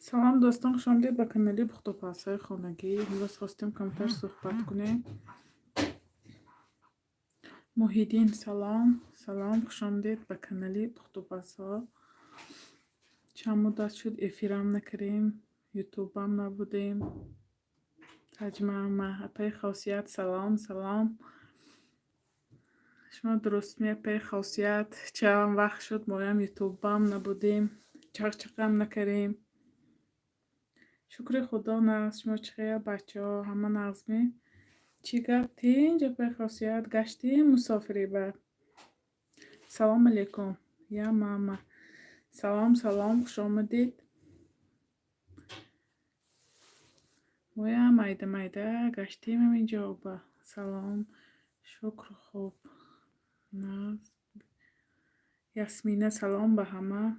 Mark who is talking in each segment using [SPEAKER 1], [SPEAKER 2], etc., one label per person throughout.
[SPEAKER 1] سلام دوستان، خوش آمدید به کانال پخت و پزهای خانگی. امروز خواستیم کمتر صحبت کنیم. محیدین سلام خوش آمدید به کانال پخت و پزها. چند مدت شد افیرم نکردیم، یوتیوب هم نبودیم. تجمع محپه خاصیت سلام. شما درست می پی خاصیت چند وقت شد ما هم یوتیوب هم نبودیم، چق هم نکردیم. شکر خدا نست. شما چخیر بچه ها همه نظمی؟ چی گفتی اینجا به خاصیت گشتیم مسافری بر. سلام علیکم یا ماما. سلام خوش آمدید. ویا مایده گشتیم اینجا با سلام. شکر خوب ناز. یاسمینه سلام به همه.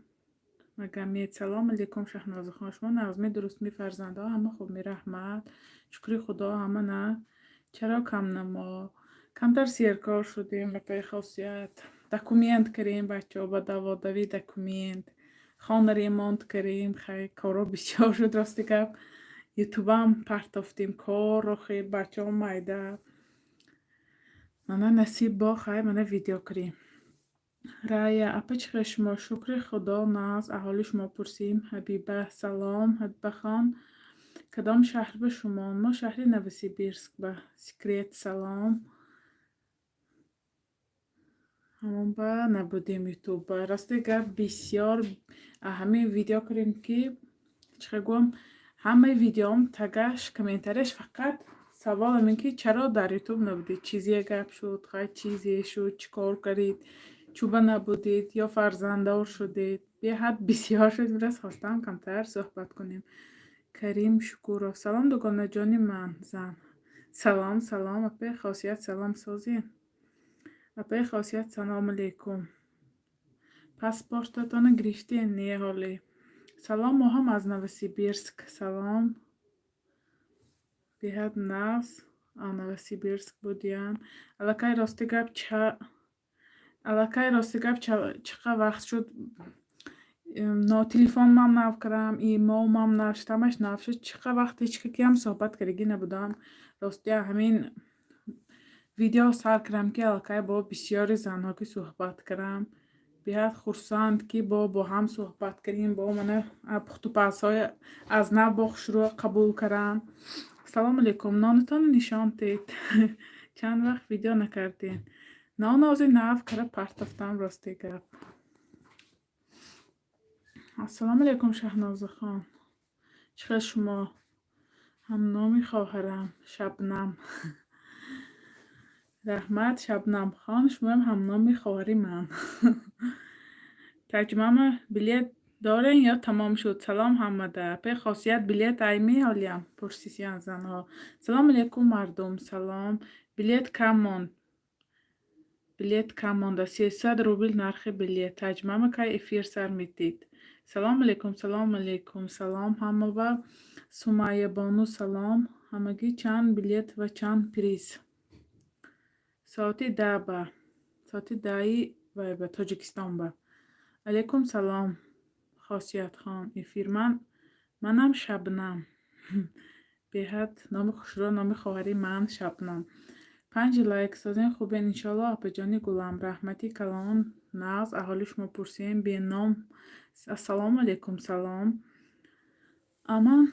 [SPEAKER 1] مگمید سلام علیکم. شهناز خان شما نظمی درست می فرزنده ها همه خوب می رحمت شکر خدا همه نه. چرا کم نما کمتر سیرکار شدیم به پی خاصیت. دکومنت کریم بچه ها با دوادوی دکومنت خانه ریمونت کریم. خیلی کارا بسیار شد راستی که یوتیوب هم پرتافتیم کار رو. خیلی بچه ها مایده منه نصیب با خیلی منه ویدیو کریم رای اپچ شما شکر خدا ناز احالی شما پرسیم. حبیبه سلام. حبیبه خان کدام شهر به شما؟ ما شهر نوسیبیرسک به سکریت سلام. همون با نبودیم یوتیوب راستی گفت بسیار همه ویدیو کریم که چه گویم همه ویدیوم تگش کامنترش فقط سوال من که چرا در یوتیوب نبودید، چیزی گپ شد خیلی چیزی شد چیکار کردید، چوبه نبودید یا فرزنددار شدید. به حد بسیار شد. برس خواستم کمتر صحبت کنیم. کریم شکور سلام دوگانه جانی من زن. سلام اپی خاصیت سلام سازی. اپی خاصیت سلام علیکم. پاسپورتتون گرفتین نیه حالی؟ سلام ما هم از نوسیبیرسک سلام. بیاد ناز نوسیبیرسک بودیان. الکی راستی گپ چقدر وقت شد تلفن مام ناف کردم ایمو مام نوشتمش نوشت چقدر وقت هیچ که هم صحبت کردگی نبودم. راستی همین ویدیو سر کردم که الکی با بسیاری زنها که صحبت کردم. بیاد خورسند که با هم صحبت کردیم با من پخت و پزهای از نو شروع قبول کردم. سلام علیکم. نانتان نشان دید چند وقت ویدیو نکردین. نان از نو کرده پرتفتم راستی گپ. السلام علیکم شهناز خان. چخیر شما؟ هم نامی خواهرم شبنم رحمت شبنم خان شما هم نامی خواهری من. تجمع بلیت دارین یا تمام شد؟ سلام همه پی خاصیت بلیت ایمی حالیم پرسیسیان زنها. سلام علیکم مردم سلام. بلیت کم مانده 300 روبل نرخ بلیت. تجمع که افیر سر میتید. سلام علیکم سلام همه با سمیه بانو سلام. همگی چند بلیت و چند پریز؟ ساعتی 10 به تاجیکستان با. علیکم سلام خاصیت خان افیر منم شبنم. بهت نام خوشرو نام خواهری من شبنم. 5 لایک سازین خوبه انشالله. اپجانی گلم رحمتی کلان ناز احالی شما پرسیم به نام. السلام علیکم سلام. من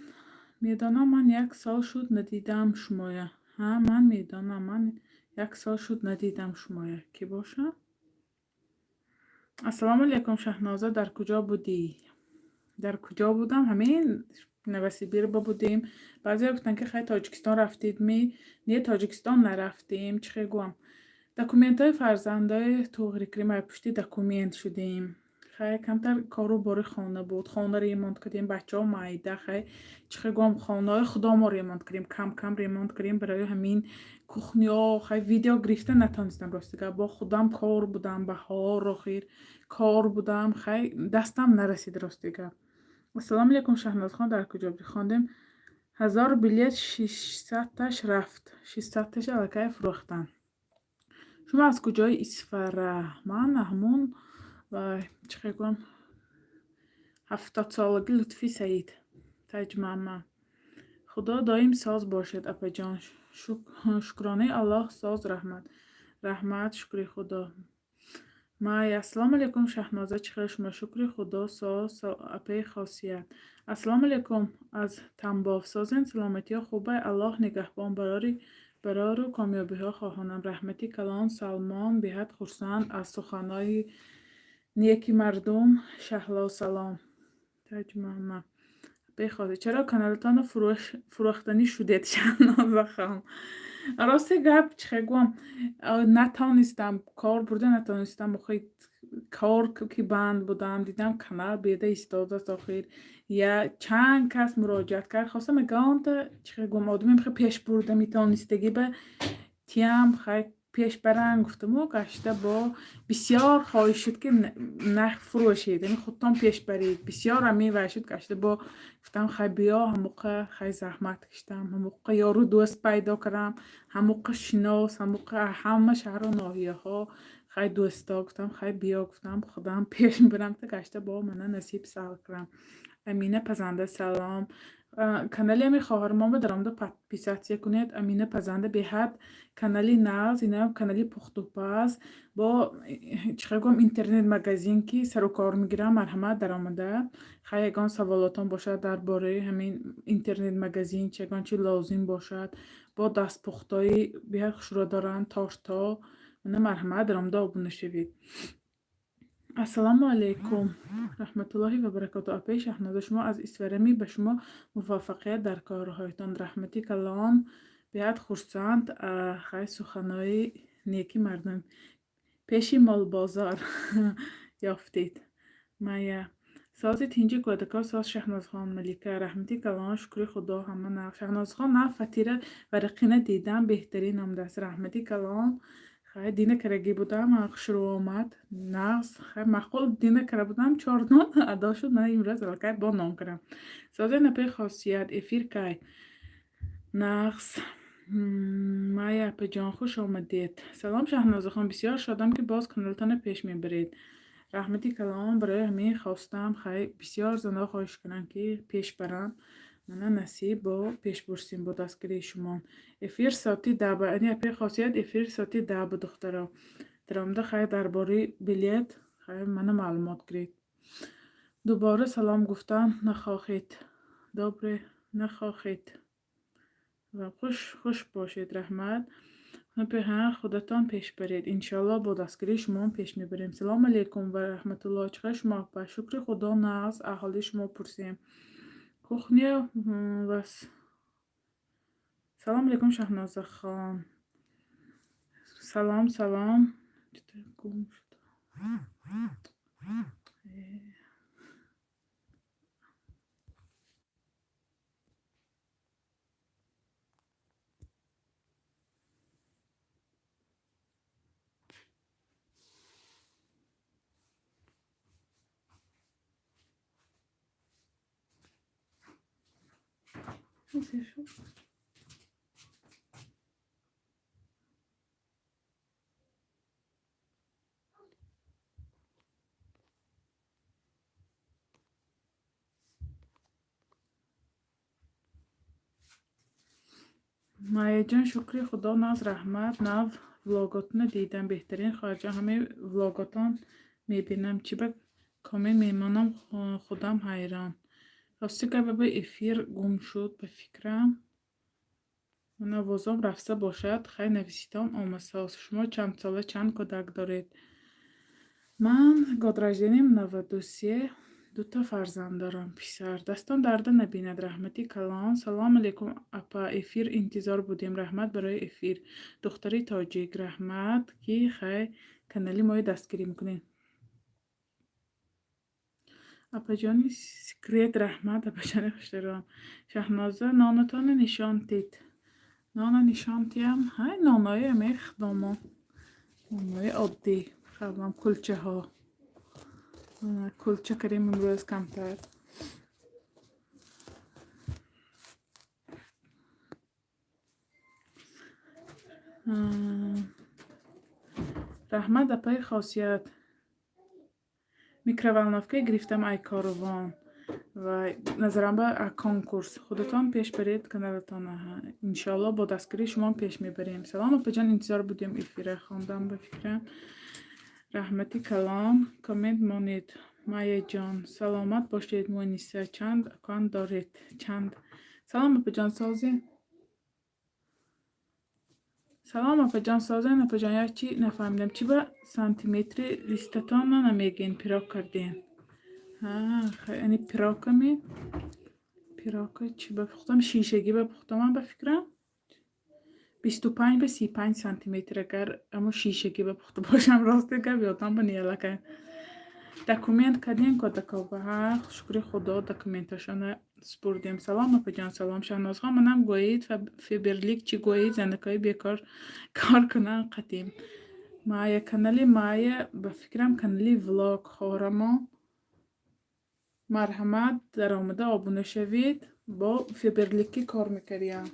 [SPEAKER 1] میدانم من 1 سال شد ندیدم شمایا. من میدانم من 1 سال شد ندیدم شمایا کی باشه؟ السلام علیکم شهنازه در کجا بودی؟ در کجا بودم؟ همین نوسیبیر بودیم. بعضی ها گفتن که خیلی تاجیکستان رفتید نه تاجیکستان نرفتیم. چه گویم دکومنت های فرزندای توغری کریم پشتی دکومنت شدیم. خیلی کمتر کارو باری خانه بود. خانه ریمونت کردیم بچه ها مایده. خیلی چه گویم خانه های خدا ما ریمونت کردیم کم ریمونت کردیم برای همین کخنی ها. خیلی ویدیو گرفته نتونستم راستی که با خودم کار بودم بهار و خیر کار بودم. خیلی دستم نرسید راستی که. السلام علیکم شهناز خان در کجا بودی؟ خواندیم 1000 بلیت 600 تاش رفت 600 تاش الکی فروختن. شما از کجای اصفهان؟ من همون و چه گویم 70 سالگی لطفی سعید. تجمعم. خدا دایم ساز باشد اپا جان. شکرانه الله ساز رحمت شکر خدا. مای السلام علیکم شهنازه چخیر شما شکر خدا ساز اپی خاصیت. السلام علیکم از تنباف سازن سلامتی ها خوبه الله نگهبان برارو کامیابی ها خواهانم رحمتی کلان سلمان بهت خورسند از سخنای نیکی مردم شهلا سلام تجمعم. بخواد چرا کانالتان فروختنی شدید شهنازه خانم راستی گپ چه گویم نتانستم کار برده نتانستم بخوای کار که بند بودم دیدم کانال بیده ایستاده است آخر یا چند کس مراجعت کرد خواستم میگم چه گویم آدمی میخوای پیش برده میتونستگی به تیم خیلی پیش برن گفتم و گشته با بسیار خواهش شد که نفروشید یعنی خودتان پیش برید بسیار امی وشد گشته با گفتم خیلی بیا هموقع خیلی زحمت کشتم هموقع یارو دوست پیدا کردم هموقع شناس هموقع همه شهر و ناحیه ها خیلی دوستا گفتم خیلی بیا گفتم خودم پیش برم تا گشته با من نصیب سال کردم. امینه پزنده سلام کانالی امی خواهر ما بدارم دو پیساتیه کنید امینه پزنده به حد کانالی ناز اینا کانالی پختوپاز با چه گم اینترنت مگزین کی سر و کار میگیرم مرحمت در آمده خیلی گان سوالاتون باشد درباره همین اینترنت مگزین چگان چی لازم باشد با دست پختای به شروع دارن تارتا من مرحمت در آمده آبونه شوید. السلام علیکم رحمت الله و برکاته اپی شهنازه شما از اسورمی به شما موفقیت در کارهایتان رحمتی کلام بیاد خورسند خیلی سخنهای نیکی مردم پیشی مال بازار یافتید مایه سازی تینجی کودکا ساز شهناز خان ملیکه رحمتی کلام شکر خدا همه نه شهناز خان نه فتیره ورقینه دیدم بهترین هم دست رحمتی کلام خیلی دینه کرگی بودم شروع آمد نقص خیلی معقول دینه کرده بودم 4 نان ادا شد من امروز الکه با نام کردم سازه نپی خاصیت افیر که نقص مای اپی جان خوش آمدید سلام شهناز خان بسیار شدم که باز کانالتان پیش میبرید رحمتی کلام برای همین خواستم خیلی بسیار زنده خواهش کنم که پیش برم من نصیب با پیش برسیم با دستگیری شما افیر ساعتی دابه یعنی اپی خاصیت افیر ساعتی دابه دخترا درامده خیلی درباره بلیت خیلی من معلومات گرید دوباره سلام گفتن نخواهید دوباره نخواهید و خوش باشید رحمت به هر خودتان پیش برید انشالله با دستگیری شما پیش میبریم سلام علیکم و رحمت الله چقدر شما با شکر خدا ناز احالی شما پرسیم کخنیه و سلام علیکم شهنازه خان سلام گم شد مایه جان شکر خدا ناز رحمت نو ولاگاتون دیدم بهترین خارجه همه ولاگاتان میبینم چی به کامل میمانم خودم حیران راستی که به افیر گم شد به فکرم من آوازم رفته باشد خیلی نویسیتان آمسته شما چند ساله چند کودک دارید من گادرجدینیم 93 دوتا فرزند دارم پسر دستان درد نبیند رحمتی کلان سلام علیکم اپا افیر انتظار بودیم رحمت برای افیر دختری تاجیک رحمت که خیلی کانالی مای دستگیری میکنین اپا جانی سکریت رحمت اپا جانی خوش دارم شهنازه نانتان نشان تید نان نشان تیم های نانای میخ داما نانای عادی خیلی کلچه ها کلچه کریم امروز کمتر رحمت اپای خاصیت میکروالنافکه گرفتم ای کاروان و نظرم به کنکورس خودتان پیش برید کانالتان انشالله با دستگیری شما پیش میبریم. سلام اپا جان، انتظار بودیم ایفیره خواندم به فکرم. رحمتی کلام کامنت مانید. مایه جان سلامت باشید. مونیسه چند اکان دارید؟ چند؟ سلام اپا جان سازی. سلام اپا جان سازن اپا جان، یا چی نفهمیدم چی به سانتیمتری لیستتان نمیگین پیراک کردین؟ یعنی پیراک می پیراک چی بپختم؟ شیشگی بپختم من به فکرم 25 به 35 سانتیمتر اگر اما شیشگی بپخته باشم راست گم یادم بنیالکه دکومنت کردین که دکاوه ها شکر خدا دکومنتشان سپردیم. سلام اپا جان سلام شهناز ها منم گویید فیبرلیک چی گویید زندگی بیکار کار کنن قدیم مایه کانالی مایه به فکرم کانالی ولاگ خورما مرحمت در آمده آبونه شوید با فیبرلیکی کار میکریم.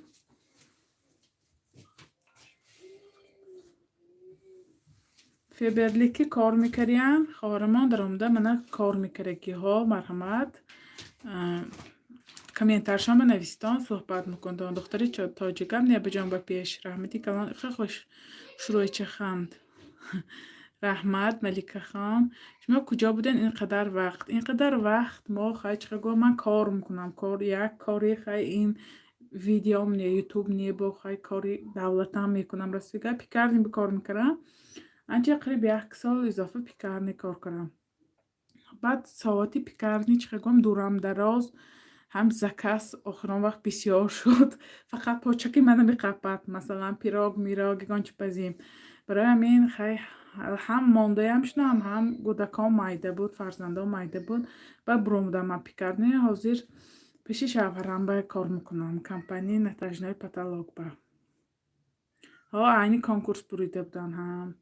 [SPEAKER 1] فیبرلیکی کار میکریم خورما در آمده منه کار میکرگی ها مرحمت کامنترشان بنویستان صحبت میکندن دختری تاجیکم نه بجان با پیش رحمتی کلان خیلی خوش شروع چه خند رحمت ملیکه خان شما کجا بودن اینقدر وقت ما خیلی چقدر من کار میکنم یک کاری خیلی این ویدیو من یوتیوب نیه با خیلی کاری دولتم میکنم راستی که پیکارنی بکار میکنم انچه قریب 1 سال اضافه پیکارنی کار کنم بعد ساعتی پیکارنی چقدر دورم دراز هم زکس آخران وقت بسیار شد فقط پاچکی منو میقپد مثلا پیراگ میراگ گانچ پزیم برای همین خیلی هم مانده هم شدم هم گودکام مایده بود فرزنده مایده بود و برومدم من پیکارنی حاضر پیشی شوهرم با کار میکنم کمپانی نتاجنای پتالوگ با عینی کنکورس بریده بودن هم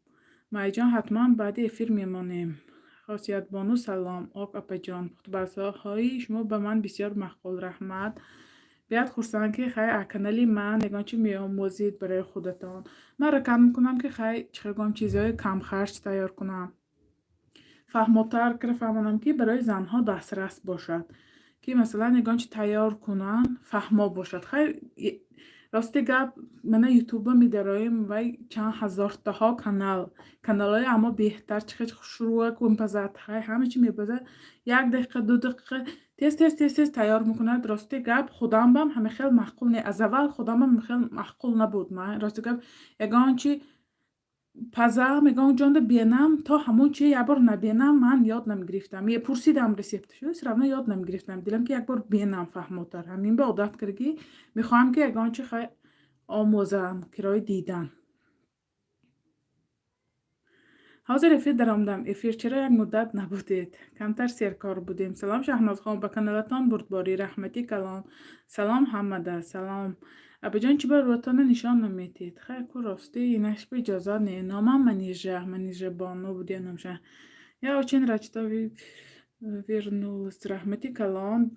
[SPEAKER 1] مای جان حتما بعد افیر میمانیم. خاصیت بانو سلام آق اپا جان پختبرسا های شما به من بسیار مخبول رحمت بیاد خورسان که خیلی اکنالی من نگاه چی میاموزید برای خودتان من رکم میکنم که خیلی چقدر چیزهای کم خرج تیار کنم فهموتر که فهمانم که برای زنها دسترس باشد که مثلا نگاه چی تیار کنن فهما باشد خیلی راستی گپ من یوتیوب میدرایم و چند هزار تاها کانال های اما بهتر چقدر شروع کن پزد همه چی میپزد 1 دقیقه 2 دقیقه تست تیار میکنه. راستی گپ خودم بم همه خیلی معقول نه از اول خودم هم خیلی معقول نبود من راستی گپ یگان چی پزا میگم جان ده بینم تا همون چی یک بار نبینم من یاد نمیگرفتم یه پرسیدم ریسیپتشو سرنا یاد نمیگرفتم دیدم که یک بار بینم فهموتر همین به عادت کردی میخوام که یگان چی خیلی آموزم کرای دیدن حاضر افیر در آمدم افیر چرا یک مدت نبودید کمتر سرکار بودیم. سلام شهناز خان به کانالتان بردباری رحمتی کلام سلام حمده سلام ابا جان چی بر روتانه نشان نمیتید خیلی کو راستی اینش به اجازه نه نامم منیجه بانو بودی نمشه یا اوچین رچتا ویرنوس رحمتی کلام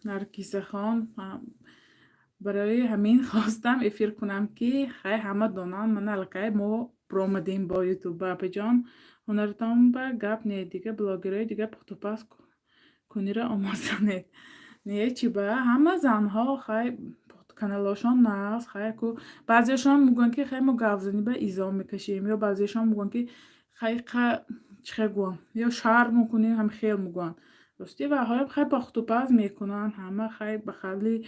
[SPEAKER 1] نرگیزه خان برای همین خواستم افیر کنم که خیلی همه دونان من الکای ما پرومدیم با یوتیوب اپا جان هنرتان با گپ نه دیگه بلاگرای دیگه پختو پس کنی را آموزنید نه چی با همه زنها خیلی کانالاشان نه خیلی کو بعضیشان میگن که خیلی ما گوزنی به ایزا میکشیم یا بعضیشان میگن که خیلی چه گوام یا شرم میکنیم هم خیلی میگن راستی و های خیلی پختو پس میکنن همه خیلی بخلی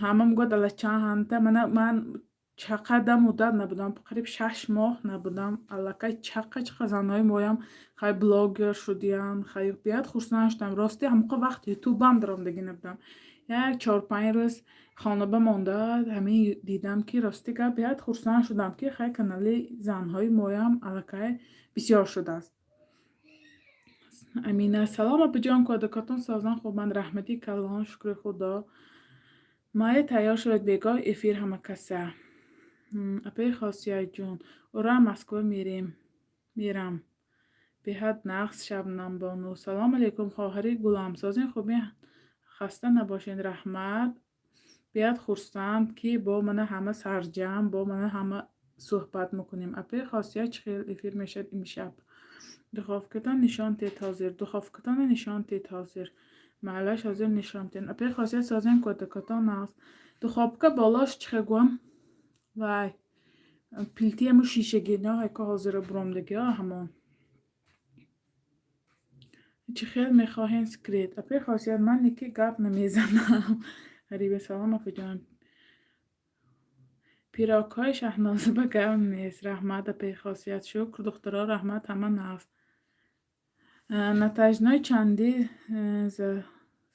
[SPEAKER 1] همه میگه دل چند من چقدر مدت نبودم قریب 6 ماه نبودم الکی چقدر زنهای مایم خیلی بلاگر شدیم خیلی بیاد خورسنه شدم راستی همه وقت یوتیوبم درام دیگه نبودم 4-5 روز خانه بمانده همین دیدم که راستی که بیاد خورسنه شدم که خیلی کانالی زنهای مایم الکی بسیار شده است. امینه سلام اپا جان کادکاتون سازن خوب من رحمتی کلان شکر خدا مایه تیار شد بگاه افیر همه کسه اپای خاصیت جون اورا مسکو میرم به حد نقص شبنم بانو سلام علیکم خواهری گلام سازین خوبی خسته نباشین رحمت بیاد خورستند که با من همه سرجم با من همه صحبت میکنیم اپای خاصیت چخیل افیر میشد امشب دخاف کتن نشان تیت حاضر معلش حاضر نشامتن اپی خاصیت سازن کتا کتا ناس تو خواب که بالاش چخه گوام وای پیلتی همو شیشه گینا های که حاضر برام دگی همون چه خیلی میخواهین سکریت اپی خاصیت من نیکی گپ نمیزنم غریبه سلام اپی جان پیراک های شهنازه به گرم نیست رحمت اپی خاصیت شکر دخترها رحمت همه ناس نتایجنای چندی ز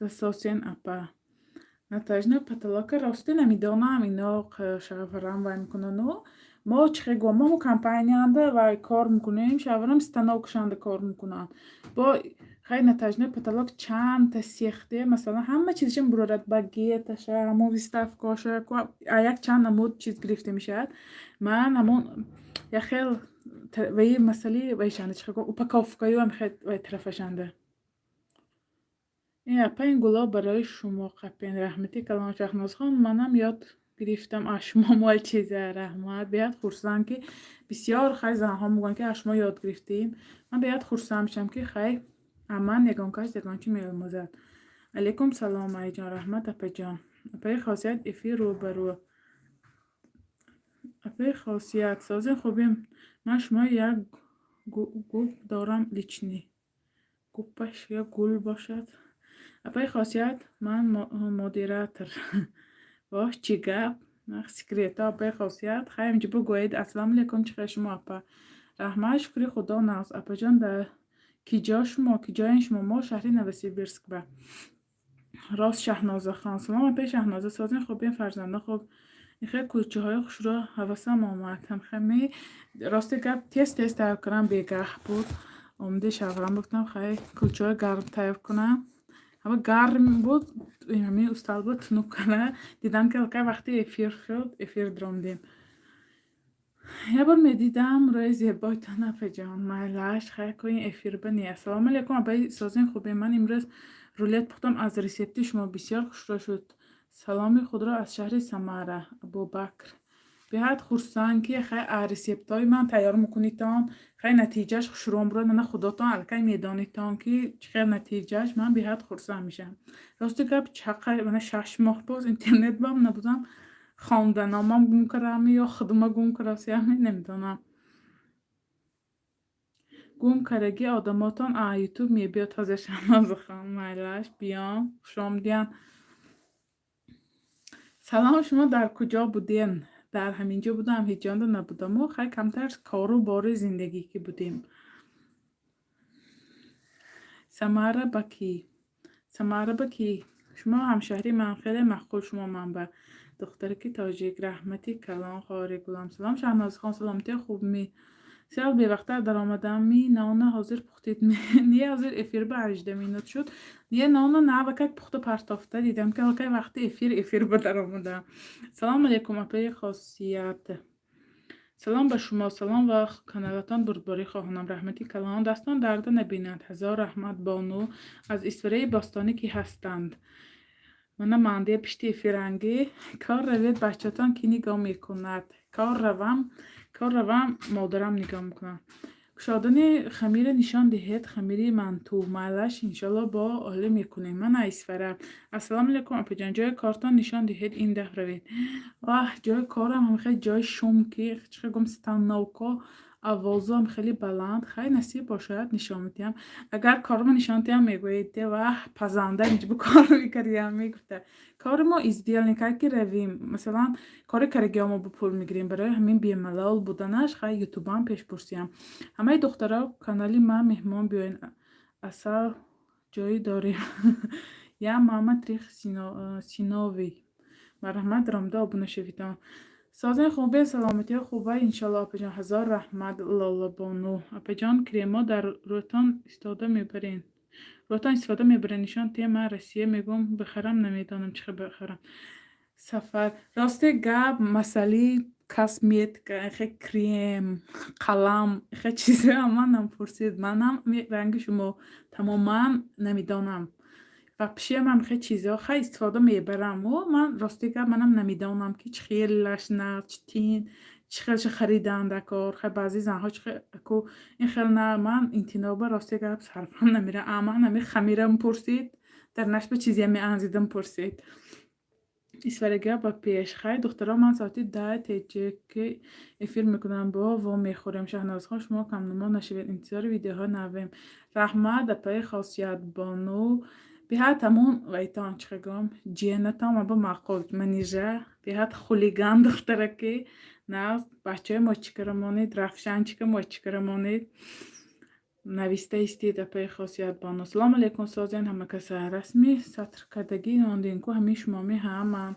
[SPEAKER 1] ساسین اپا نتایجنای پتلاک راستی نمیدانم اینا شفرم وای میکنن و ما چخه گوام ما کمپانیانده و کار میکنیم شفرم ستناکشنده کار میکنن با خیلی نتایجنای پتلاک چند تا سیخته مثلا همه چیزشون برورد با گیتشه همون ویستف کاشه یک چند نمود چیز گرفته میشد من همون یا خیلی و یه مسئله ویشنده چخه گوام اپاکافکایی هم خیلی وی طرفشنده این اپا این گلاب برای شما قپین رحمتی کلام شهناز خان منم یاد گرفتم اشما مال چیزه رحمت بیاد خورسان که بسیار خیلی زنها میگن که اشما یاد گرفتیم من بیاد خورسان میشم که خیلی امان یگان کاش یگان چی میلموزد علیکم سلام ای جان رحمت اپا جان اپا خاصیت افی رو برو اپا خاصیت سازه خوبیم من شما یک گوب دارم لیچنی گوبش یا گل باشد اپای خاصیت من مدیراتور باش چی گپ سکریتا اپای خاصیت خیلی جبو گوید السلام علیکم چه شما اپا رحمت شکری خدا ناز اپا جان در کی جا شما کی جای شما ما شهری نوسیبیرسک با راست شهنازه خان سلام اپای شهنازه سازین خوبین فرزنده خوب خیلی کوچه های خوش رو حواسم آمد هم خیلی راست گپ تست تایپ کنم بیگه بود اومده شورم بکنم خیلی کوچه های گرم تایپ کنم اما گرم بود همین استاد بود تنوب کنه دیدم که وقتی افیر شد افیر دراندیم یه بار میدیدم روی زیبای تنفه جان مالش خیلی کوین افیر بنی السلام علیکم ابای سازین خوبه من امروز رولت پختم از ریسپتی شما بسیار خوش را شد سلام خود را از شهر سماره ابوبکر به حد خورسان که خیلی ریسپتای من تیار میکنیتان خیلی نتیجهش شروع برو نه خداتان الکی میدانیتان که خیلی نتیجهش من به حد خورسان میشم راستی گپ چقدر من 6 ماه باز اینترنت بام نبودم خواندنامم گم کردم یا خودم گم کردم نمیدونم گم کردگی آدماتان یوتیوب میبیاد تازه شما بخوام مالش بیام شام دیان سلام شما در کجا بودین در همینجا بودم هیچ جانده نبودم و خیلی کمتر کارو باره زندگی که بودیم سماره بکی شما همشهری من خیلی مخول شما من به دختر که تاجیک رحمتی کلان خاری گلام سلام شهناز خان سلامتی خوب می سیال به وقت در آمدم می نانه حاضر پختید می نیه حاضر افیر به 18 مینوت شد نیه نانه نه وکک پخت پرتافته دیدم که وقتی افیر به در آمدم سلام علیکم اپای خاصیت سلام به شما سلام و کانالتان بردباری خواهانم رحمتی کلان دستان درد نبیند هزار رحمت بانو از اسفره باستانی که هستند من مانده پشتی فرنگی کار روید بچه‌تان کی نگاه میکند کار روم مادرم نگاه میکنم شادن خمیر نشان دهید خمیر منتو مالش انشالله با عالی میکنیم من اسفره السلام علیکم اپا جان جای کارتان نشان دهید این ده روید جای کارم هم خیلی جای شوم که چقدر گم ستناوکا آوازم خیلی بلند خیلی نصیب باشد نشان میدیم اگر کارم نشان دیم میگوید و پزنده اینجا کار میکردیم میگفته کار ما ازدیال نکرد که رویم مثلا کار کرگی ما با پول میگیریم برای همین بیملال بودنش خیلی یوتیوب هم پیش برسیم همه دخترها کانالی من مهمان بیاین اصلا جایی داریم یا محمد ریخ سیناوی مرحمت دارم دا ابو نشویدم سازن خوبه سلامتی خوبه انشالله اپا جان هزار رحمت لالا بانو اپا جان کریما در روتان استفاده میبرین نشان تیم من رسیه میگم بخرم نمیدانم چه بخرم سفر راسته گب مسئله کسمیت خیلی کریم قلم خیلی چیزی من پرسید منم رنگ شما تماما نمیدانم و پیشم هم خیلی چیزها خیلی استفاده میبرم و من راستی که منم نمیدانم که چه خیلیش نه چه تین چه خیلی خریدن در کار خیلی بعضی زنها چه خیلی این خیلی نه من این تینابه راستی که صرفا نمیره اما نمی خمیرم پرسید در نشب چیزی هم انزیدم پرسید ایسفرگی با پیش خیلی دخترها من ساعتی 10 تیجه که افیر میکنم با و میخوریم شهناز خان شما کم نما نشوید انتظار ویدیوها نویم رحمت پای خاصیت بانو بیهت همون ویتان چخگام جینتام با معقول منیجه بیهت خولیگان دختره که نه بچه ما چیکرمونید رفشن چیکر ما چیکرمونید نویسته استید پای خاصیت بانو سلام علیکم سازین همه کسی رسمی سطر کردگی ناندینکو همیش مامی همه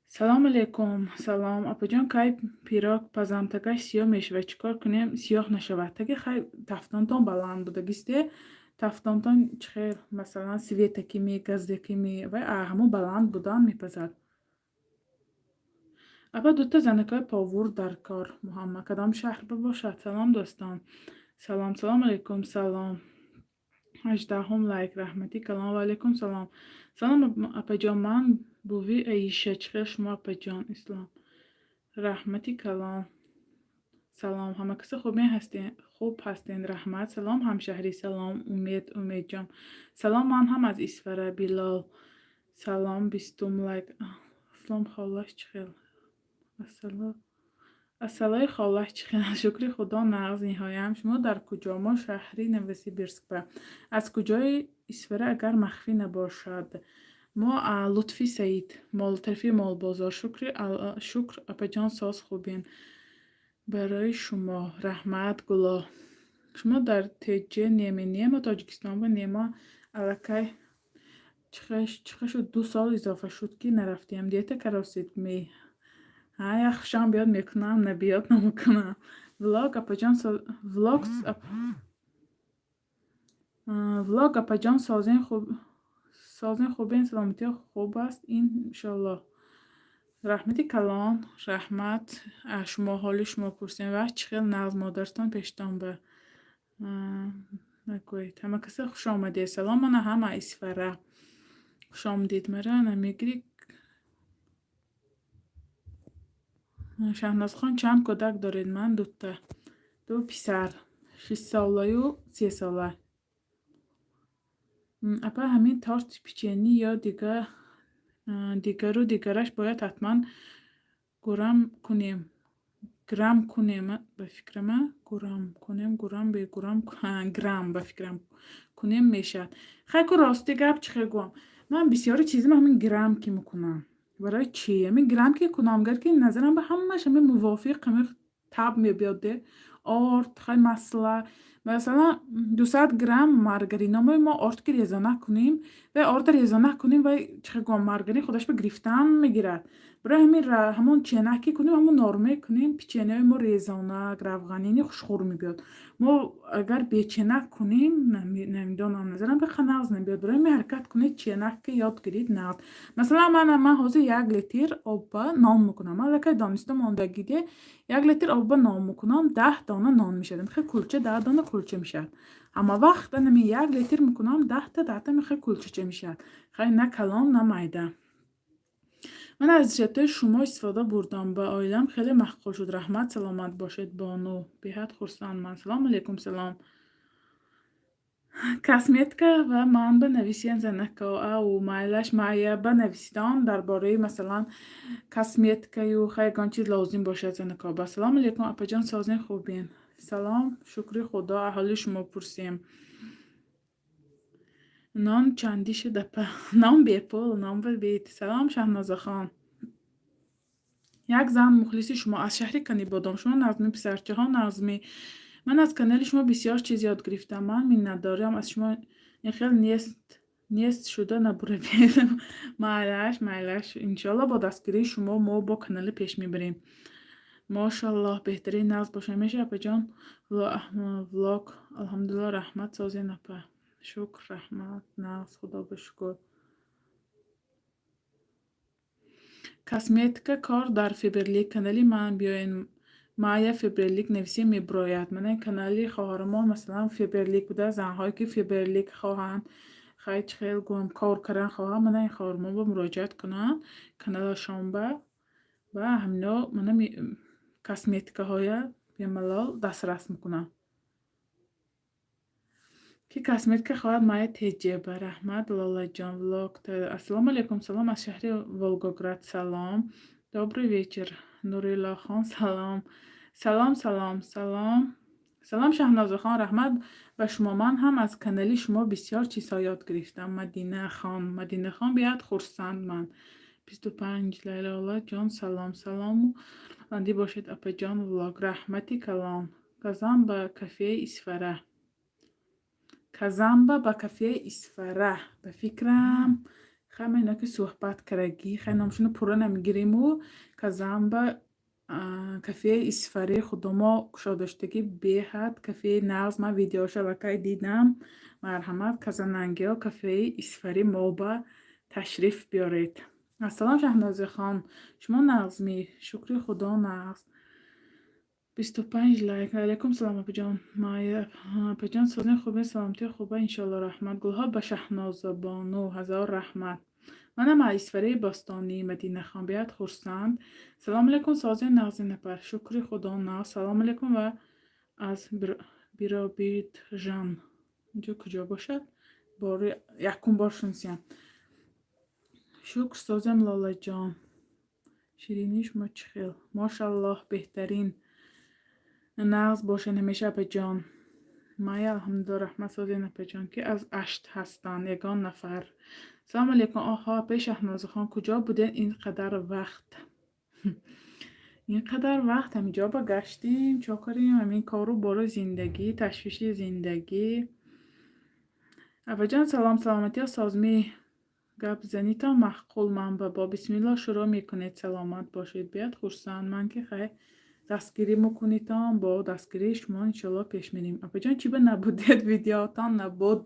[SPEAKER 1] سلام علیکم سلام اپا جان کای پیراک پزمتگش سیاه میشه چیکار کنیم سیاه نشود تگه خیلی تفتانتان بلند بودگیسته تفتانتان چخیر مثلا سویتکی می گزدکی می و همون بلند بودن میپزد اپا دوتا زنکای پاور در کار محمد کدام شهر بباشد سلام دوستان سلام علیکم سلام 18 لایک رحمتی کلام و علیکم سلام سلام اپا جان من بوی ایشه چخیر شما اپا جان اسلام رحمتی کلام سلام همه کسی خوب هستین رحمت سلام همشهری سلام امید جان سلام من هم از اسفره بیلال سلام 20 لایک اسلام خالش چخیر السلام خالش چخیر شکر خدا نغز نهایم شما در کجا ما شهری نوسی بیرسکبه از کجای اسفره اگر مخفی نباشد ما لطفی سعید مالطرفی مال بازار شکر اپا جان ساز خوبین برای شما رحمت گلا شما در تجه نیما تاجیکستان و نیما علاکه چخه شد 2 سال اضافه شد که نرفتیم دیتا کراسید می یخشم بیاد میکنم نبیاد نمیکنم ولاگ اپا جان ولاگ اپا جان سازین خوبین سلامتی خوب است انشالله رحمتی کلان رحمت شما حال شما پرسین و چخیل نغز مادرتان پیشتان به نگوید همه کسی خوش آمده سلام من همه اسفره خوش آمدید مرا نمیگری شهناز خان چند کودک دارید من دو پسر 6 ساله و 3 ساله اپا همین تارت پیچینی یا دیگرش باید حتما گرم کنیم به فکرم گرم به فکرم کنیم میشد خیلی راستی گپ چخه گوام من بسیاری چیزی همین گرم که میکنم برای چی؟ همین گرم که کنم گر که نظرم به همش همین موافق همین تب میبیاده آرد خیلی مثلا 200 گرم مارگارین ما آرد که ریزانه کنیم و آرد ریزانه کنیم و چه گام مارگارین خودش به گرفتن میگیرد برای همون چینکی کنیم همون نرمه کنیم پیچینه ما ریزانه گرفغانینی خوشخور میبیاد ما اگر بیچینک کنیم نمیدونم نظرم به خناز نمیاد برای می حرکت کنید چینک که یاد گیرید نه مثلا من حاضر 1 لیتر آب نان میکنم من لکه دانسته ماندگیده 1 لیتر آب نان میکنم 10 دانه نان میشه خیلی کلچه 10 دانه کلچه میشه اما وقت نمی 1 لیتر میکنم 10 تا میخوای کلچه میشه خیلی نه کلان نه میده من از جدای شما استفاده بردم با آیلم خیلی مخصوص شد رحمت سلامت باشید بانو بیهد خورسان من سلام علیکم سلام کسمیتکا و من بنویسین زنکا او مایلش مایه بنویسیدان درباره مثلا کسمیتکا و خیلی چیز لازم باشه زنکا با سلام علیکم اپا جان سازین خوبین سلام شکر خدا احالی شما پرسیم نان چندی شده نام بیپول نام بیت سلام شهناز خان یک زن مخلصی شما از شهر کنی بادام شما نظمی پسرچه ها نظمی من از کانال شما بسیار چیز یاد گرفتم من ندارم از شما این خیلی نیست شده نبوره بیدم مایلش انشالله با دستگیری شما ما با کانال پیش میبریم ماشالله بهترین نظم باشه میشه اپا جان ولاگ الحمدلله رحمت سازین اپا شکر رحمت نظم خدا بشکر کسمیتکا کار در فیبرلیک کانالی من بیاین مایه فیبرلیک نویسی میبراید من کانالی خواهرمان مثلا فیبرلیک بوده زنهایی که فیبرلیک خواهند خیلی گوهم کار کردن خواهم من این خواهرمان با مراجعت کنن کانال شنبه و همینا من کسمیتکا های بیملال دسترس میکنم ки косметика хоҳад мая теҷе ба раҳмат лолаҷон влог. Ассалому алайкум, салом аз шаҳри Волгоград. Салом, добрый вечер. Нуриллохон, салом. Салом, салом, салом. Салом Шаҳнозахон, раҳмат ба шумо. Ман ҳам аз канали шумо бисёр чизҳо ёд гирифтам. Мадинахон биёд хурсанд. Ман 25 Лайлола ҷон, салом. Салому банди бошед апаҷон влог. Раҳмати калон. Казамба кафеи Исфара. Казамба ба кафеи Исфара. Ба фикрам хама ино ки суҳбат карагӣ хай номшуно пурра намигириму Казамба кафеи Исфари худомо кушодаштагӣ беҳад кафеи нағз. Ман видеоша вакай дидам. Марҳамат казанангиҳо кафеи Исфари моба ташриф биёред. Ассалом Шаҳнозахон, шумо нағзми? Шукри худо нағз. 25 лайк. Алейкум салом апаҷон. Майя апаҷон созин хубе, саломти хуба иншоалло раҳмат. Гулҳо ба Шаҳнозабону ҳазор раҳмат. Манам аз Исфараи Бостонӣ Мадинахон биёд хурсанд. Салом алейкум созин нағзи напар. Шукри худо нағз. Салом алейкум ва аз Биробиджан. инҷо куҷо бошад? Бори якум бор шунисям. Шукр созем лолаҷон. Ширини шумо чӣ хел? Мошаллоҳ беҳтарин. нағз бошен ҳамеша апаҷон. майя алҳамдулилла раҳмат созен апаҷон ки аз ашт ҳастанд ягон нафар. салом алейкум. оҳо апаи Шаҳнозахон куҷо буден ин қадар вақт? ин қадар вақт ҳамиҷо ба гаштим чокарим ҳамин кору бори зиндагӣ ташвиши зиндагӣ. апаҷон салом саломатиё созми гап занитон маъқул манбабо бисмилло шурӯъ мекунед. саломат бошед. биёд хурсанд. ман ки хай дастгирӣ мекунитон бо дастгирии шумо иншоалло пеш мерим. апаҷон чӣ ба набудед видеотон набуд?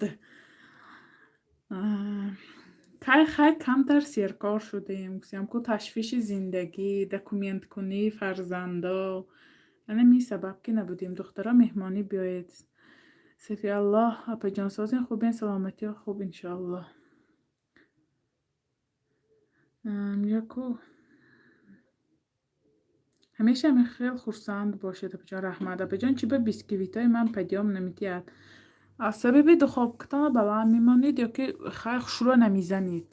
[SPEAKER 1] хай камтар серкор шудем. гусям ку ташвиши зиндагӣ документкунӣ фарзандо ҳамин сабаб ки набудем. духтара меҳмонӣ биёед. сафиаллоҳ апаҷон созин хубен саломатиё хуб иншоалло. яку ҳамеша хел хурсанд бошед апаҷон раҳмат. апаҷон чӣ ба бисквитои ман пайдём намедиҳад? аз сабаби духовкатон баланд мемонед ё ки хай шурӯъ намезанед?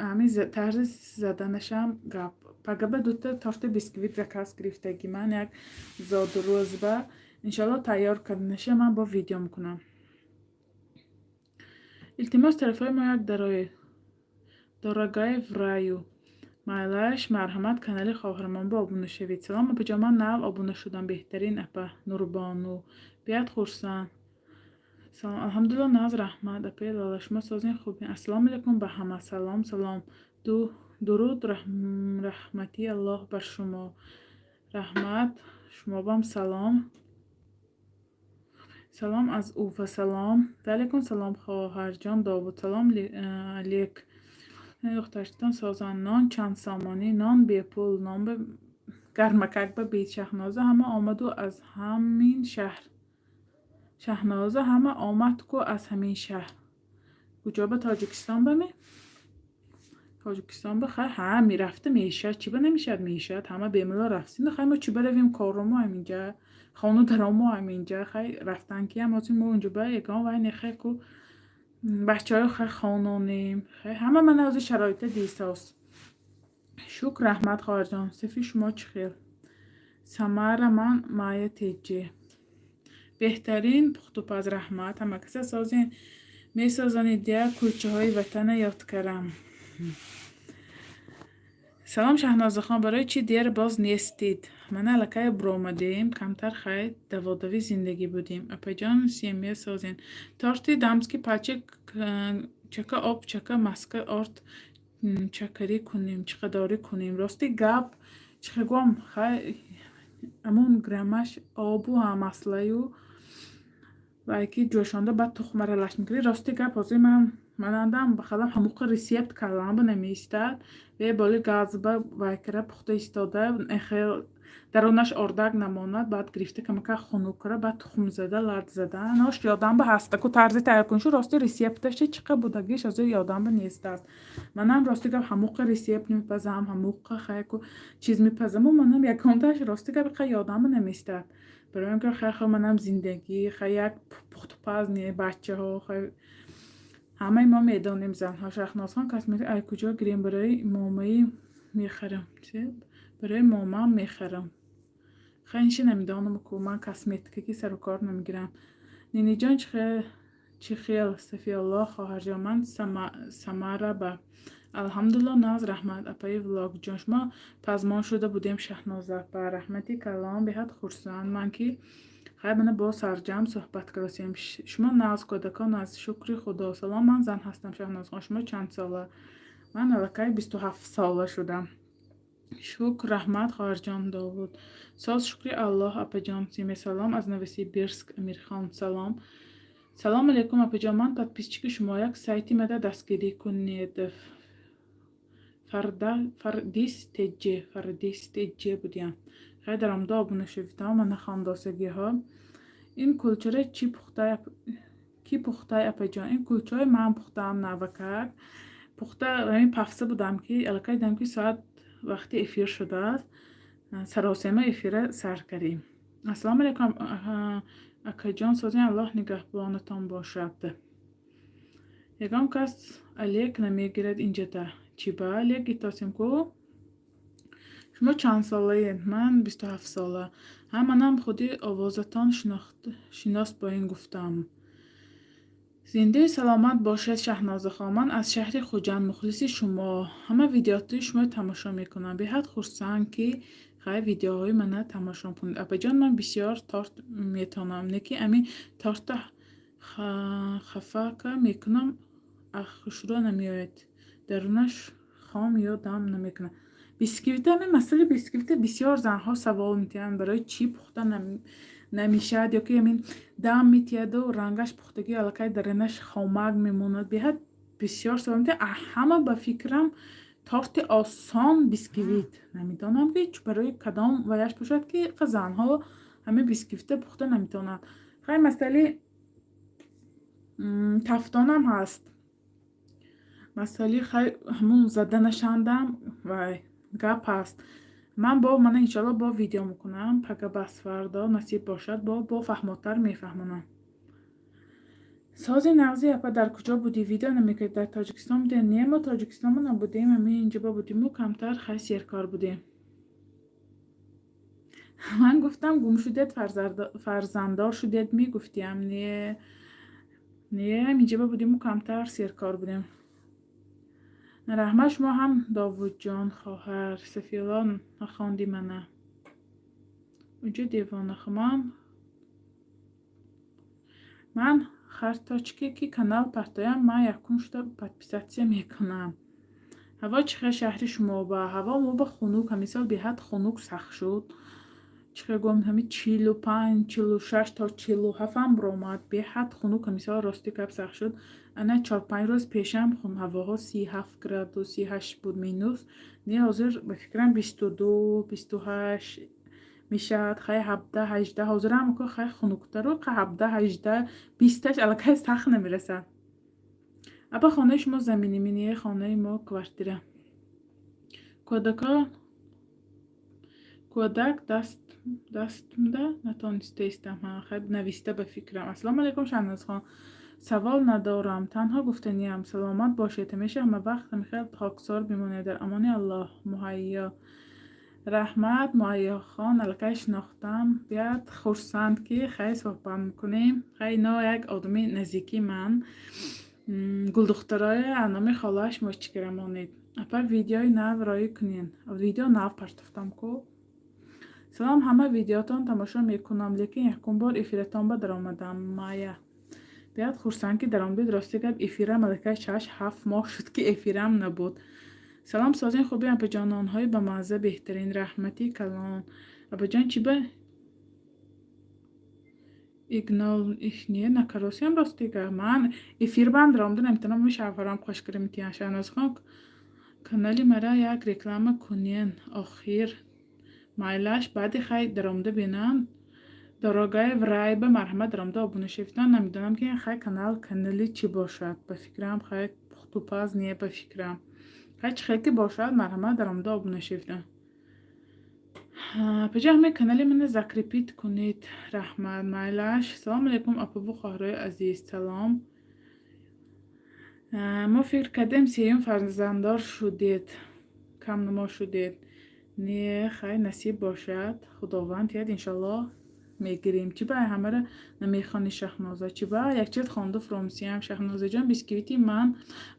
[SPEAKER 1] ҳамин тарзи заданашам гап. пагаба дута торти бисквит заказ гирифтагӣ ман як зодрӯзба иншоалло тайёр карданаша ман бо видео мекунам. илтимос тарафҳои мо як дорогая в раю. майлаш марҳамат канали хоҳармон ба обуна шавед. салом апаҷон, ман нав обуна шудам. беҳтарин апа Нурбону биёд хурсанд. салом алҳамдулилла нағз раҳмат. апаи лола шумо созин хубин? ассалому алейкум ба ҳама. салом салом. дуруд раҳмати аллоҳ бар шумо. раҳмат шумо бам салом. салом аз Уфа. салом. алейкум салом хоҳарҷон Довуд. салом алейк. духтарчатон созанд нон чанд сомонӣ? нон бепул, нон гармакак ба бит. Шаҳноза ҳама омаду аз ҳамин шаҳр. шаҳноза ҳама омад ку аз ҳамин шаҳр. куҷо ба Тоҷикистон баме? Тоҷикистон ба хай ҳа мерафта мешад. чӣ ба намешад? мешад. ҳама бемалол рафтем. хай мо чӣ ба равем корумо ҳаминҷа. хону даромо ҳаминҷа. хай рафтан ки ҳам озим мо унҷо ба ягон вай нехай ку бачаҳои хай хононем. хай ҳама мана ози шароита дисос. шукр раҳмат хоҳарҷон. сифи шумо чӣ хел? самара ман майя теҷе. беҳтарин пухтупаз раҳмат. ҳама каса созен месозанед я кулчаҳои ватана ёд карам. салом Шаҳнозахон, барои чӣ дер боз нестед? мана аллакай биромадем. камтар хай даводави зиндагӣ будем. апаҷон семя созен. торти дамски пачек чака об чака маска орт чакарӣ кунем чиқадорӣ кунем. рости гап чиқагом хай амун грамаш обу ҳам маслаю вай ки ҷӯшонда баъд тухм аралаш мекунӣ. рости гап ҳозир манандам бахалам ҳамуқа ресепт кардам намеистад ве боли газба вай кара пухта истода хел дарунаш ордаг намонад. баъд гирифта камака хунук кара баъд тухм зада лад зада нош ёдам ба ҳаста ку тарзи тайёр куншу. рости ресепташа чиқа будагиш ҳозир ёдам ба нестааст. манам рости гап ҳамуқа ресепт мепазам ҳамуқа хай ку чиз мепазаму манам ягонташ рости гап қа ёдам ба наместад. барои ин ки хай манам зиндагӣ хай як پختوپز نیه بچه ها همه ما میدانیم زنها. شهناز خان کس میگه ای کجا گریم برای مامایی میخرم برای مامام میخرم. خیلی نمیدانم که من کسمتیکی سر و کار نمیگیرم. نینی جان چی خیال صفی الله خواهر جان من سمره با الحمدلله ناز رحمت اپای ولاگ جان شما پزمان شده بودیم شهنازه با رحمتی کلام بهت خورسان من که خیلی من با سرجم صحبت کردیم شما ناز کودکان از شکر خدا. سلام من زن هستم شهناز خان شما چند ساله؟ من الکی 27 ساله شدم. شکر رحمت خواهر جان داوود ساز شکری الله اپا جان سیمه سلام از نویسی بیرسک امیرخان سلام علیکم اپا جان من подписчик شما یک سایتی مده دستگیری کنید فردیستجه بودیم خیلی درم دا ابونه شویدم من خانداسگی ها این کلچره کی پخته اپا جان این کلچره من پختم نوکک پخته همین پفسه بودم که الکی دم که ساعت وقتی افیر شده است سراسیمه افیر سر کردیم. السلام علیکم اکا جان سازین الله نگهبانتان باشد. یکم کس علیک نمیگیرد اینجا تا چی با علیک گیتاسیم کو شما چند ساله؟ من 27 ساله. منم خودی آوازتان شناست با این گفتم. زنده سلامت باشد شهناز خان من از شهر خوجند مخلصی شما همه ویدیوهای شما تماشا میکنم به حد خرسند که خیلی ویدیوهای من تماشا کنید. اپا جان من بسیار تارت میتونم نکی امی تارت خفاکه میکنم خوشرو نمیاید درونش خام یا دم نمیکنه. بیسکویت همین مسئله بیسکویت بسیار زنها سوال میتونن برای چی پخته نمیشد یا که همین دم میتید و رنگش پختگی الکی درنش خامگ میموند. به حد بسیار سوال میتونن همه به فکرم تارت آسان بیسکویت نمیدانم که برای کدام ویش باشد که زنها همه بیسکویت پخته نمیتونن. خیلی مسئله تفتانم هست مسئله خیلی همون زده نشندم و گپ هست من انشالله با ویدیو میکنم پگه بس فردا نصیب باشد با فهماتر میفهمونم. سازی نغزی اپا در کجا بودی؟ ویدیو نمیکرد در تاجیکستان بودیم نه ما تاجیکستان ما نبودیم همین اینجا با بودیم و کمتر خیلی سیرکار بودیم. من گفتم گم شدید فرزندار شدید میگفتیم نه اینجا با بودیم و کمتر سیرکار بودیم. رحمت شما هم داوود جان خواهر سفیلان نخواندی منه اونجا دیوانه من خرطاچکی که کانال پرتایم من یکون شده подписаться میکنم. هوا چخه شهر شما با هوا ما با خنوک مثال به حد خنوک سخت شد چخه گم همین 45 46 تا 47 هم برآمد به حد خنوک مثال راستی کپ سخت شد. انا 4-5 روز پیشم هواها 37 گراد و 38 بود مینوس نه حاضر به فکرم 22 28 میشد خیلی 17 18 حاضر هم که خیلی خنوکتر رو که 17 18 20 الکی سخت نمیرسد. اما خانه شما زمینی مینیه خانه ما کوارتیره کودک دست ده نتانسته استم خیلی نویسته به فکرم. السلام علیکم شهناز خان سوال ندارم تنها گفتنیم سلامت باشید همیشه همه وقت خیلی خاکسار بمونه در امان الله. مهیا رحمت مهیا خان الکی شناختم بیاد خورسند که خیلی صحبت میکنیم خیلی نا یک آدمی نزدیکی من گلدخترای انامی خالاش مشکرمانید اپا ویدیوی نو رای کنین ویدیو نو پرتفتم کو سلام همه ویدیوتان تماشا میکنم لیکن یکم بار افیرتان با در آمدم مایا بیاد خورسند که در آمدید راستی که افیرم الکی 6-7 ماه شد که افیرم نبود. سلام سازین خوبی اپا جانان های با مزه بهترین رحمتی کلان اپا جان چی به ایگنال ایشنیه نکراسی هم راستی که من افیر بند رامده نمیتونم میشه افرام خوش کریم تیان شهناز خان کانالی مرا یک رکلام کنین آخیر مایلاش بعد خیلی درامده بینم دراگای ورای به مرحمت درامده آبونه شفتن نمیدونم که این خیلی کانالی چی باشد به فکرم خیلی پختوپاز نیه به فکرم خیلی که باشد مرحمت درامده آبونه شفتن پجاه همه کانال من زکریپیت کنید رحمت مایلش. سلام علیکم اپو خواهرای عزیز سلام. ما فکر کردیم سیم فرزنددار شدید کم نما شدید. نه خیر نصیب باشد خداوند یاد انشالله میگیریم. چی با همه را نمیخوانی شهنازه چی با یک چیز خونده فراموسی هم شهنازه جان بیسکویتی من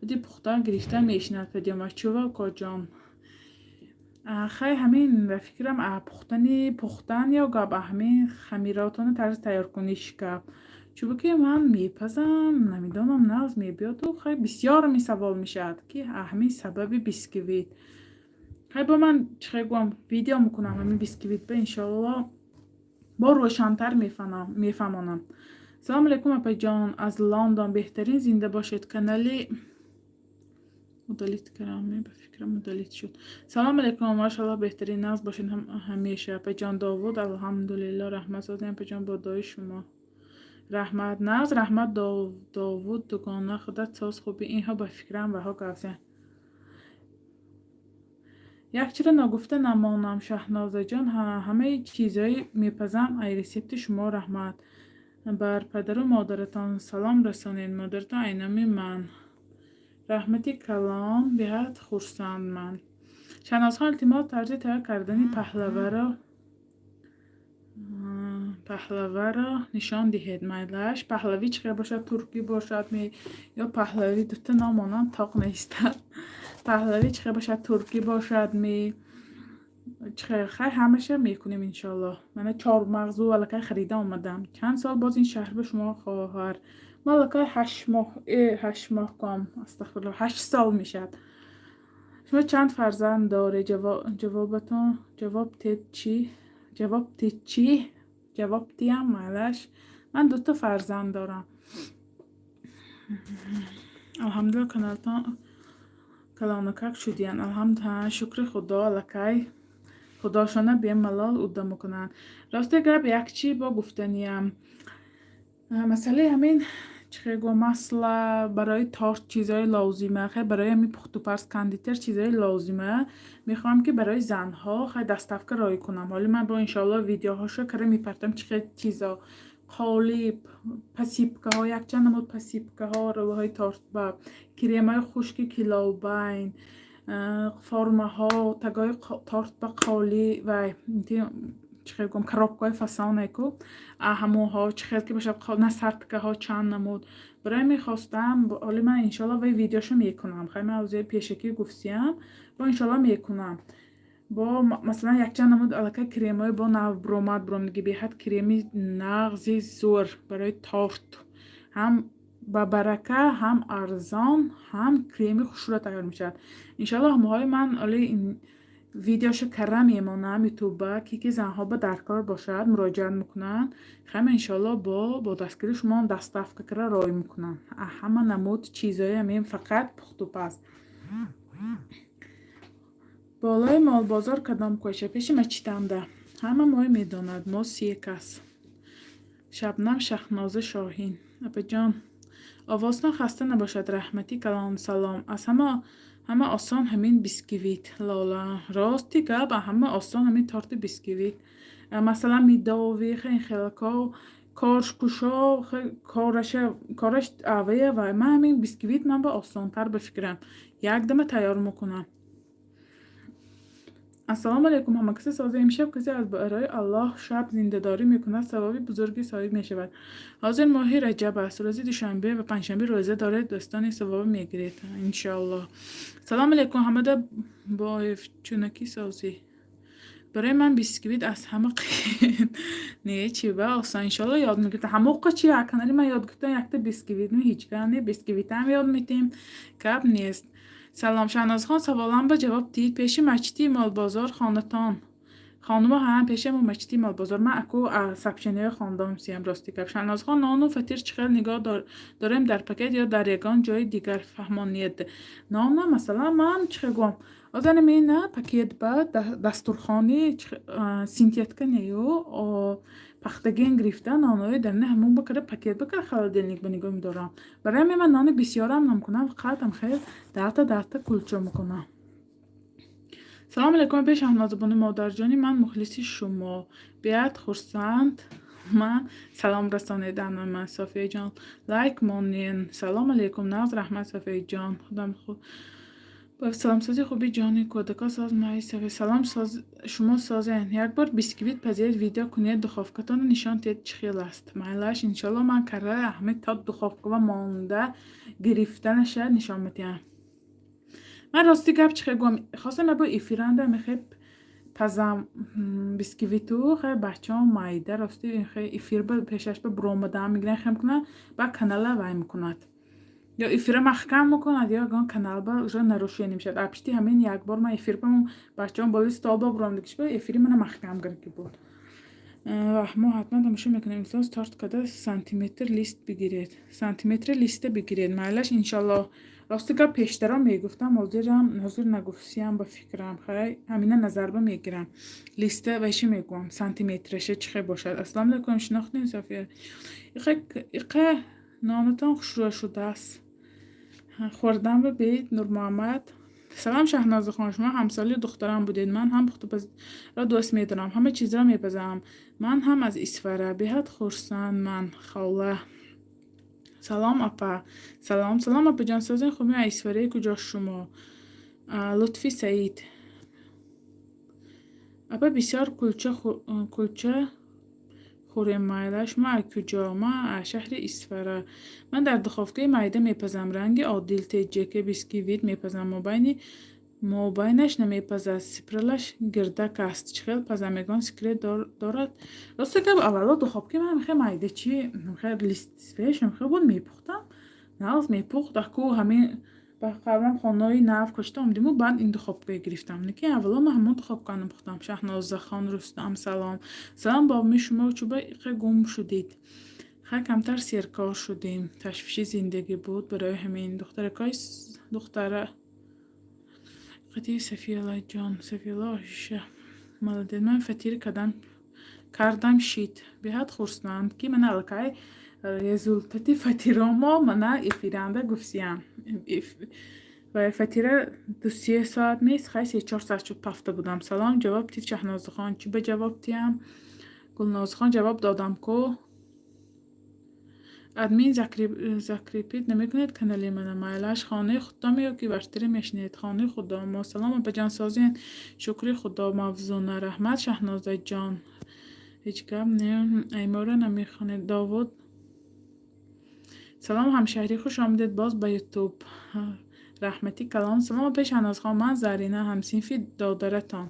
[SPEAKER 1] دی پختن گرفتن میشند پدیمش چی با کجان خیلی همین و فکرم پختن یا گاب همین خمیراتون طرز تیار کنیش که چون که من میپزم نمیدونم ناز میبیاد و خیلی بسیار میسوال میشد که همین سبب بیسکویت خیلی با من چه گویم ویدیو میکنم همین بیسکویت به انشالله با روشنتر میفهمانم. سلام علیکم اپا جان از لندن بهترین زنده باشید کانالی مدلیت کردم به فکرم مدلیت شد. سلام علیکم ماشاءالله بهترین ناز باشین همیشه. پجان داوود الحمدلله رحمت دادیم پجان با دعای شما رحمت ناز رحمت داوود دوگانه خودت ساز خوبی اینها به فکرم و ها گفتن یک چرا نگفته نمانم شهنازه جان همه چیزایی میپزم ای ریسیپت شما رحمت بر پدر و مادرتان سلام رسانین مادرتان اینمی من رحمتی کلام بهت خورسند من. شهنازها التماس ترجیح تیار کردنی پهلوه را نشان دهید میلش. پهلوی چه باشد ترکی باشد یا پهلوی دوتا نامانم تاق نیستد. پهلوی چه باشد ترکی باشد چه خیلی همشه میکنیم انشالله. من 4 مغزو ولکه خریده آمدم چند سال باز این شهر به شما خواهر مالکه 8 ماه کام استغفرالله 8 سال میشد. شما چند فرزند داره؟ جواب چی؟ جواب دیم معلش من 2 فرزند دارم الحمدلله. کلانکک شدین الحمدلله شکر خدا لکی خداشانه بیم ملال اوده میکنن. راسته گرب یک چی با گفتنیم مسئله همین چه گو مثلا برای تارت چیزای لازمه خیلی برای همین پخت و پرس کندیتر چیزای لازمه میخوام که برای زنها خیلی دستفکر رای کنم. حالا من با انشالله ویدیوهاشو کره میپرتم چه چیزا قالب پسیبکه ها یک چند نمود پسیبکه ها روی های تارت با کریم های خشک کلاوبین فرمه ها تگای تارت با قالی و چه گم کرابکای فسانه کو هموها چه که بشه نه سرتکه ها چند نمود برای میخواستم حالا من انشالله وی ویدیوشو میکنم خیلی من اوزه پیشکی گفتیم با انشالله میکنم با مثلا یک چند نمود علاقه کریمای با نو برومد برامدگی بیهد کریمی نغزی زور برای تارت هم با برکه هم ارزان هم کریمی خوشورا تیار میشد انشالله همه من این ویدیوشو کرم میمونم یوتیوب که زنها با درکار باشد مراجعه میکنن خیلی انشالله با دستگیری شما دستافکه کرا رای میکنن همه نمود چیزایی همین فقط پخت و پس بالای مال بازار کدام کوشه پیش مچیتم ده همه مای میداند ما 3 کس شبنم شهنازه شاهین اپا جان آوازتان خسته نباشد رحمتی کلام سلام از همه آسان همین بیسکویت لالا راستی که با همه آسان همین تارت بیسکویت مثلا میداوی خیلی خیلکا کارش کشا کارش اوه و من همین بیسکویت من با آسان تر بفکرم یک دمه تیار میکنم. السلام علیکم همه کسی سازه امشب کسی از برای الله شب زنده‌داری میکند ثوابی بزرگی صاحب میشود. حاضر ماهی رجب است روزی دوشنبه و پنجشنبه روزه داره دوستان ثواب میگیرید انشالله. سلام علیکم همه با چونکی سازی برای من بیسکویت از همه نه چی با آسان انشالله یاد میگیرید همه چی کانالی من یاد گرفتم یک تا بیسکویت هیچ کنه بیسکویت هم یاد میتیم کب نیست. سلام شهناز خان سوالم با جواب دید پیش مچتی مال بازار خانم هم پیش مچتی مال بازار من اکو سبشنه خاندام سیم راستی کب شهناز خان نان و فطیر چقدر نگاه داریم در پکت یا در یگان جای دیگر فهمانیت نان مثلا من چه گم آزن نه پکیت با دستورخانی سینتیت کنیو پختگین گرفتن نانوی در نه همون بکره پکیت بکره خیلی دلنیک بنیگاه میدارم برای من نان بسیارم نمیکنم فقط هم خیلی درتا کلچه میکنم. سلام علیکم به شهنازبان مادرجانی، من مخلصی شما. بیاد خورسند من سلام رسانیدن من صافیه جان لایک مونین. سلام علیکم ناز رحمت صافیه جان خودم خود با سلام سازی خوبی جانی کودکا ساز مای صافیه سلام ساز شما سازین یک بار بیسکویت پذیرید ویدیو کنید دخافکتان نشان تید چخیل است مایلاش انشالله من کرده احمد تا دخافکه و مانده گرفتنش نشان میتیم. من راستی گپ چخه گم خواستم ابو ایفیرنده میخواد پزم بیسکویتو خیلی بچه ها مایده راستی خیلی ایفیر پیشش به برومدن میگیرن خیلی میکنن با کانال وای میکند یا ایفیر محکم میکند یا گان کانال با اجرا نروشی نمیشد اپشتی همین یک بار من ایفیر بمون بچه هم بالی ستال با برومدگیش با ایفیری من محکم گرکی بود و ما حتما تماشا میکنیم امسال ستارت کده سانتیمتر لیست بگیرید سانتیمتر لیست بگیرید معلش انشالله راستی که پیشترا میگفتم حاضر نگفتیم با فکرم خیلی همینه نظر با میگیرم لیست ویشی میگم سانتیمترش چخه باشد. السلام علیکم شناختین صافیه ایقه نامتان خوش شده است خوردم به بیت نور محمد. سلام شهناز خان شما همسالی دخترم بودید من هم پخت را دوست میدارم همه چیز را میپزم من هم از اسفره بهت خورسند من خوله. سلام اپا سلام اپا جان سازین خوبی اسفره کجا شما لطفی سعید اپا بسیار کلچه خوریم مایلش ما کجا ما شهر اسفره من در دخافکه مایده میپزم رنگ عادل تیجه بیسکویت میپزم مابینش نمیپزد سپرلش گردک است چخیل پزمگان سکرت دارد راسته که اولا دخافکه من میخواه مایده چی میخواه لیست فیش میخواه بود میپختم ناز میپخت اکو همین با قبلا خانه‌ای نف کشته آمدیم و بعد این دخافکه گرفتم نکی اولا من همون دخافکه پختم. شهناز خان رستم سلام بابا شما چوبه گم شدید خیلی کمتر سیرکار شدیم تشویش زندگی بود برای همین دختر قدی سفیلا جان سفیلا آشیشه مالدید من فتیر کردم شید بهت خورسنند که من الکای результати фатирамо мана эфиранда гуфсиям و فتیره 2-3 ساعت نیست خیلی 3-4 ساعت شد پفته بودم. سلام جواب تید شهناز خان چی به جواب تیم گلناز خان جواب دادم کو ادمین زکریپید نمیکنید کانالی من مایلاش خانه خدا میو که برتری میشنید خانه خدا ما سلام به جان سازین شکری خدا مفزون رحمت شهناز جان هیچ کم نه ایماره نمیخوانید داوود سلام همشهری خوش آمدید باز به یوتیوب رحمتی کلام سلام پیش شهناز خان من زرینه همسینفی دادرتان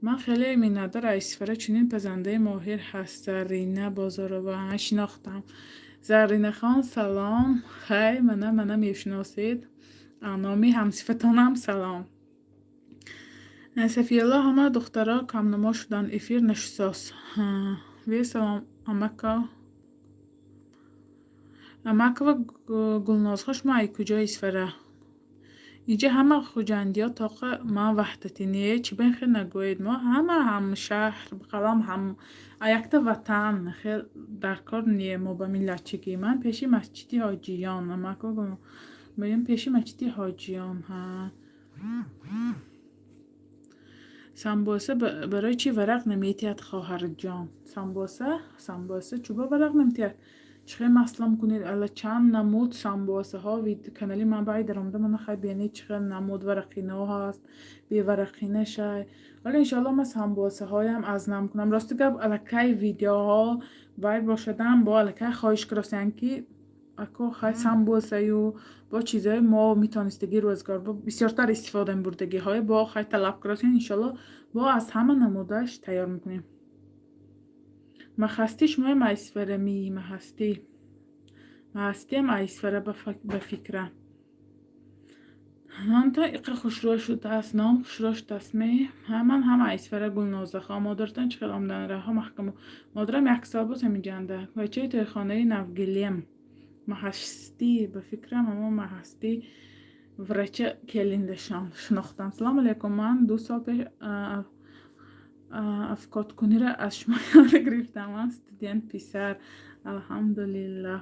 [SPEAKER 1] من خیلی میندار اسفره چنین پزنده ماهر هست زرینه بازار و شناختم زرینه خان سلام خیلی منم میشناسید نامی همصفتانم سلام صفیه الله همه دخترها کم نما شدن افیر نشساس وی سلام امکا و گلناز خوش ما ای کجا اسفره اینجا همه خوجندی ها تاقه ما وحدتی نیه چی بین خیلی نگوید ما هم شهر بقلام هم ایکتا وطن خیلی درکار نیه ما با ملتچگی من پیشی مسجدی حاجیان اما که بگیم پیشی مسجدی حاجیان ها سمبوسه برای چی ورق نمیتید خواهر جان سمبوسه چوبا ورق نمیتید چخه مسلم کنید الا چند نمود سمبوسه ها کانالی من باید درامده من خیلی بینید چخه نمود ورقینه ها هست بی ورقینه شای ولی انشالله من سمبوسه هایم از نم کنم راستی گب الکی ویدیو ها باید باشدم با الکی خواهش کراسین که اکو خیلی سمبوسه و با چیزای ما میتونستگی روزگار با بسیارتر استفاده بردگی های با خیلی طلب کراسین انشالله با از همه نمودش تیار میکنیم محستیش مهم ایسفره محستی هم ایسفره به فکره من تا ایقه خوشروش شده است نام خوشروش دستمه هم ایسفره گل نازخه مادرتن چه خیلی آمدن ره ها محکمه مادرم یک سال بود همین جنده و چه توی خانه نفگلیم محستی به فکرم اما محستی ورچه کلندشان شناختم. سلام علیکم من 2 سال پیش افکات کنی را از شما یاد گرفتم استودنت پیسر الحمدلله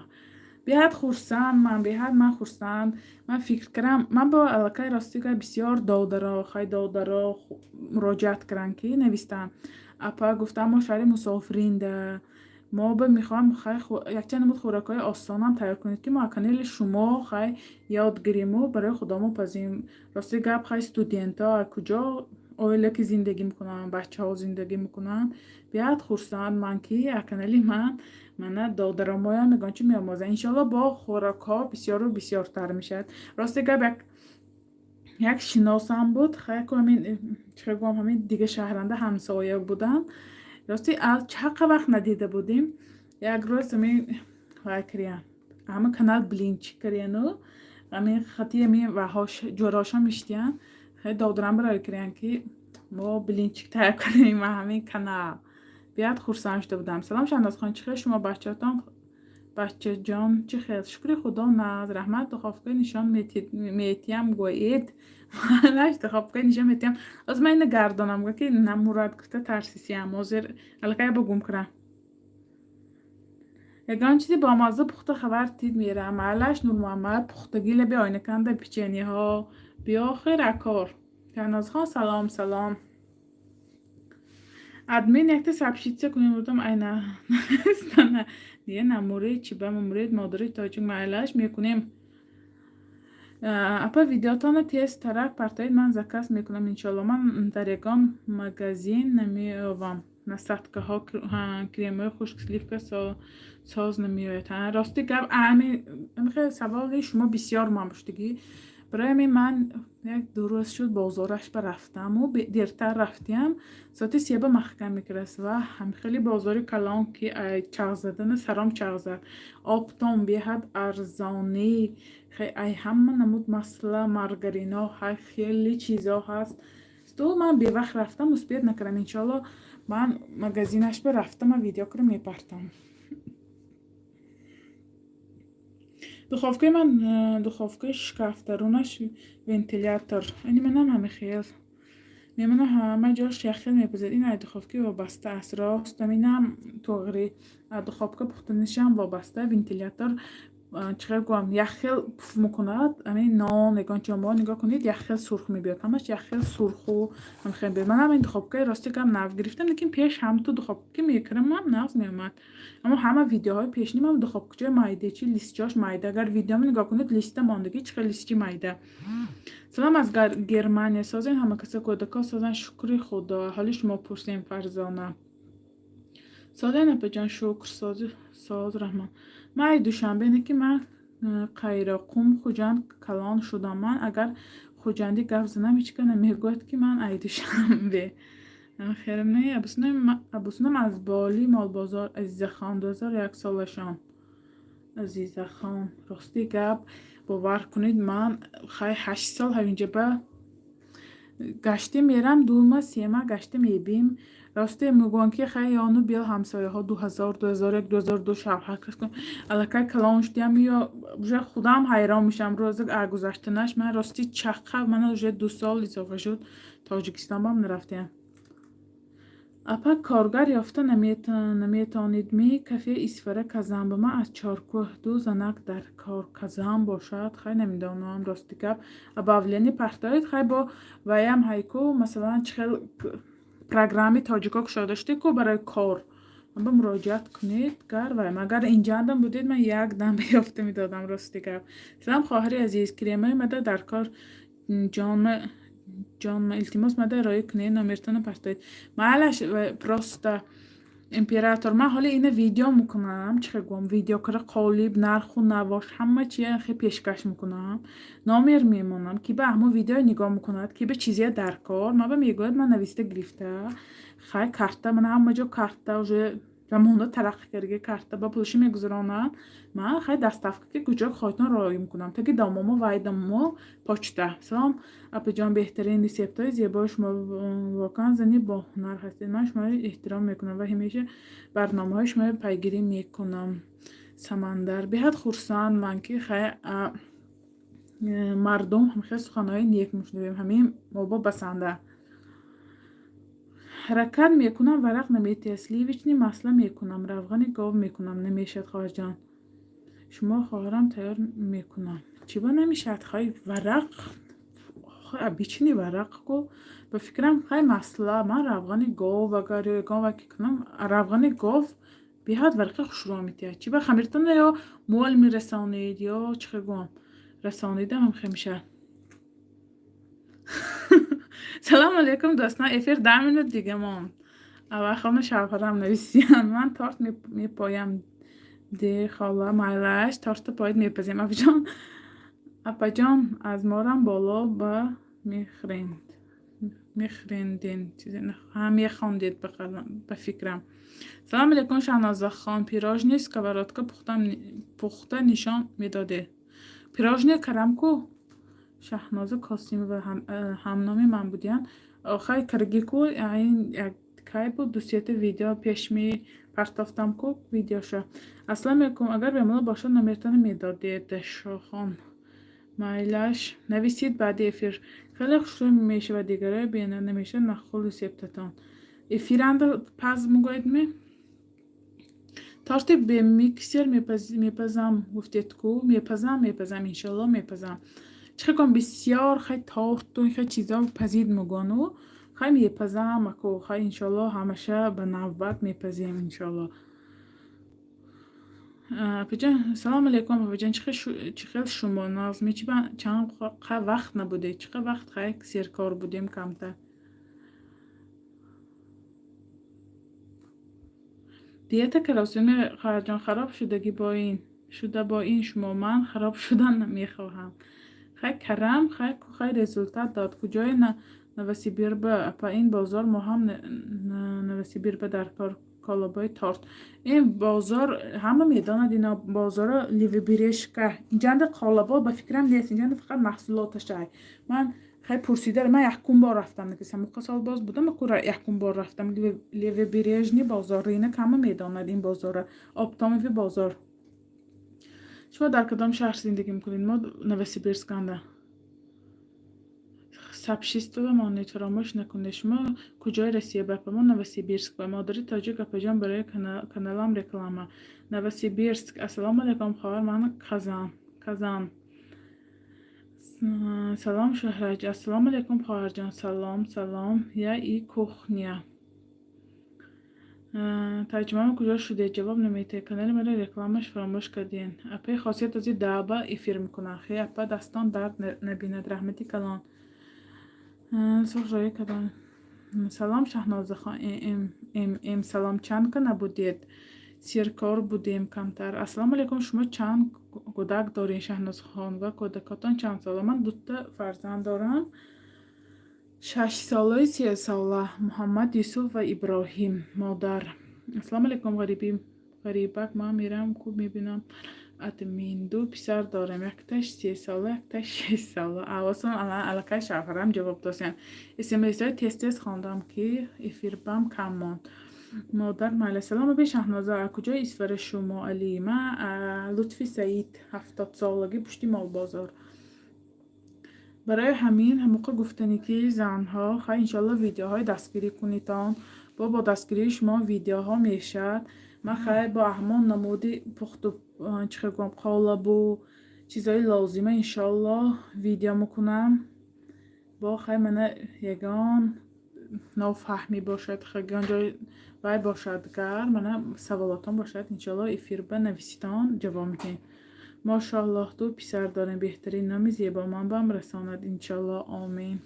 [SPEAKER 1] بеҳад хурсанд ман, беҳад ман хурсанд. Ман фикр кардам, ман ба аллакай ростига бисёр довдаро, хай довдаро муроҷиат кардам, ки навистам. Апа гуфтам мо шаҳри мусофиринда, мо ба мехоҳам хай якчанд намуд хӯракҳои осонам тайёр кунед, ки мо аканели шумо хай ёд гирему барои худомо пазим. Рости гап хай студентҳо куҷо оила ки зиндагӣ мекунанд, бачаҳо зиндагӣ мекунанд. Беҳад хурсанд ман, ки аканели мана додаромоям мегӯям чӣ меомӯзам. Иншоалло бо хӯракҳо бисёру бисёртар мешавад. Рости гап як шиносам буд, хаяку ҳамин чӣ гӯям ҳамин дига шаҳранда ҳамсоя будам. Рости чақа вақт надида будем. Як рӯз ҳамин вайкрия ҳама канал блинчи карияну ҳамин хати ҳамин ваҳош ҷӯрошам иштиян. Хай додарам барои кириян, ки мо блинчи тайёр кардем ва ҳамин канал. Беҳад хурсанд шуда будам. Салом Шаҳнозхон, чӣ хел шумо бачаҳотон? Бачаҷон чӣ хел? Шукри худо наз раҳмат. Духовкаи нишон метиям гӯед. Манаш духовкаи нишон метиям. Оз ман ина гардонам ки намурад гуфта тарсисиям. Озир аллакай бо гум кардам. Ягон чизи бомазза пухта хабар тид мерам. Алаш Нурмуҳаммад пухтагӣ лаби ойнаканда печеньеҳо. Биохир акор. Шаҳнозхон салом салом. Админ якта сообщиться кунем, будам айна стана не намурид чиба мамурид модари тоҷик майлаш мекунем. Апа видеотона тез тарак партоид ман заказ мекунам иншоалло. Ман дар ягон магазин намеёвам. Насадкаҳо кремои хушк сливка соз намеояд. Рости гап ами саволи шумо бисёр ман буштагӣ. برای همین من یک دو روز شد بازارش رفتم و دیرتر رفتیم ساعت 3 محکم میکرست و هم خیلی بازاری کلان که چغ زدن سرام چغ زد آبتون بیهد ارزانی ای همه نمود مثلا مارگرینا های خیلی چیزا هست تو من بی وقت رفتم و سپید نکردم انشالله من مگزینش برفتم و ویدیو کرم میپرتم духовкаи ман духовкаи шкафдарунаш вентилятор ини манам ҳами хел мемана ҳама ҷош яхел мепазад ин ай духовки вобаста аст рост аминам тоғри духовка пухтанишам вобаста вентилятор чиқар гӯям яхел пуф мекунад амин нон ягон чомбо нигоҳ кунед яхел сурх мебиёд ҳамаш яхел сурху ҳамхел мебиёд манам ин духовкаи рости гам нав гирифтам лекин пеш ҳам ту духовка мекардам навз меомад аммо ҳама видеоҳои пешни ман духовкаҷои майдачи листчош майда агар видеомо нигоҳ кунед листа мондагӣ чӣ хел листчи майда салом аз Германия созен ҳама каса кӯдако созан шукри худо ҳоли шумо пурсем фарзона созен апаҷон шукр соз раҳмон ман ай душанбе ки ман қайроқум хуҷанд калон шудам ман агар хуҷанди гап занам ҳеч кана мегӯяд ки ман ай душанбе хермаи абусунам аз боли молбозор азизахон 2001 солашон азизахон рости гап бовар кунед ман хай 8 сол ҳавинҷа ба гашти мерам дума сема гашти мебим росте мегӯям ки хай ёну бел ҳамсояҳо 2000 2001 2002 шавҳар кардем аллакай калон шудам ё уже худам ҳайрон мешам рӯзи гузаштанаш ман рости чақа ман уже 2 сол изофа шуд тоҷикистон бам нарафтем апа коргар ёфта наметавонид ми кафе исфара казан ба ман аз чоркӯҳ ду занак дар кор казан бошад хай намедонам рости гап абавлени партоид хай бо ваям ҳайку масалан чихел программи тоҷико кушода шуде ку барои кор ба муроҷиат кунед гар ваям агар инҷандам будед ман як дам ёфта медодам рости гап салом хоҳари азиз кремаи мада дар кор ҷон илтимос мада роя кунед номертона партоид маълаш просто император ман ҳоли ина видео мекунам чихе гӯям видеокара қолиб нарху навош ҳама чия хе пешкаш мекунам номер мемонам ки ба ҳамо видео нигоҳ мекунад ки ба чизия дар кор ма ба мегӯяд ман нависта гирифта хай карта ман ҳама ҷо карта уже замона тараққӣ кардаги карта ба пулши мегузаронад ман хай даставка ки куҷо хоҳитон роя мекунам таки домомо вай домомо почта салом апаҷон беҳтарин ресептҳои зебои шумо воқеан зани бо ҳунар ҳастед ман шуморо эҳтиром мекунам ва ҳамеша барномаҳои шуморо пайгирӣ мекунам самандар беҳад хурсанд ман ки хай мардум ҳамхел суханҳои нек мешунавем ҳамин мобо басанда ҳаракат мекунам варақ наметия сливични масла мекунам равғани гов мекунам намешад хоҳарҷон شما خواهرم تیار میکنم چی با نمیشد خواهی ورق خواهی بیچینی ورق کو به فکرم خواهی مسئله من روغانی گاو اگر گاو که کنم روغانی گاو بیاد ورق خوش رو میتید چی با خمیرتون یا مول میرسانید یا چه گوام رسانیدم هم خمیشه سلام علیکم دوستان افیر 10 minut دیگه مام اول خانم شوهرم نویسیان من تارت میپایم دی خاله مایلش تارت پاید میپزیم اپا جان از مارم بالا با میخریندین چیزی هم میخوندید به فکرم سلام علیکم شهنازه خان پیراژ نیست که برات که پخته نشان میداده پیراژ نه کرم کو شهنازه کاسیمی و همنامی من بودین آخر کرگی کو این یک کای بود دوسیت ویدیو پیش می پرتافتم کو ویدیوشا اصلا میکن اگر بمونه باشه نمیتونه میدادید شخان مایلش نویسید بعد افیر خیلی خوش میشه و دیگره بینه نمیشه مخول سیبتتان افیرند پز مگوید می تارتی به میکسر میپزم گفتید کو میپزم انشالله میپزم چه کن بسیار خیلی تارت و خیلی چیزا پزید مگانو خیلی میپزم اکو خیلی انشالله همشه به نوبت میپزیم انشالله پجان سلام علیکم پجان چه خیلی شما نازمی چی با چند وقت نبوده چه وقت خیلی سرکار بودیم کمتر دیت کلاسیوم خواهرجان خراب شدگی با این شما من خراب شدن نمیخواهم خیلی کرم خیلی رزولتات داد کجای نوسی بیر به اپا این بازار ما هم نوسی بیر به در کار کالابای تارت این بازار همه میداند اینا بازار لیوی بیرش که اینجا کالابا به فکرم نیست اینجا فقط محصولاتش های من خیلی پرسیده من یکم بار رفتم نکسم موقع سال باز بودم اکورا یکم بار رفتم لیوی بیرش نی بازار اینه که همه میداند این بازار آبتامی بازار شما در کدام شهر زندگی میکنید ما نوسیبیرسکانده سبشیست و مانید فراموش نکنید شما کجای رسیه بپا ما نوسیبیرسک و مادری تاجیک اپجان برای کانالام رکلامه نوسیبیرسک السلام علیکم خواهر من کازان سلام شهرج السلام علیکم خواهر جان سلام یا ای کوخنیا ترجمه کجا شده جواب نمیده کانال من رکلامش فراموش کردین اپی خاصیت از دعبا افیر میکنن خیلی اپا دستان درد نبیند رحمتی کلان سخرایی کدان سلام شهنازه خان ام سلام چند که نبودید سیرکار بودیم کمتر السلام علیکم شما چند کودک دارین شهناز خان و کودکاتان چند ساله من دوتا فرزند دارم 6 ساله 3 ساله محمد یوسف و ابراهیم مادر السلام علیکم غریبک ما میرم کو میبینم ادمین دو پسر دارم یکتش 3 ساله یکتش 6 ساله اواسم الان شوهرم جواب دادن اسمسای تست خواندم که افیربم کم ماند مادر مال سلام به شهنازه کجای اسفر شما علی ما لطفی سعید 70 سالگی پشتی مال بازار برای همین موقع گفتنی که زنها خواهی انشالله ویدیوهای دستگیری کنیدان با دستگیری شما ویدیوها میشد من خواهی با همون نمودی پخت و چه گویم قالب و چیزای لازمه انشالله ویدیو میکنم با خواهی من یگان نافهمی باشد خیلی جای وای باشد گر من سوالاتان باشد انشالله افیر به نویسیتان جواب میکنیم ماشاءالله دو پسر داریم بهترین نامی زیبا من بهم رساند انشالله آمین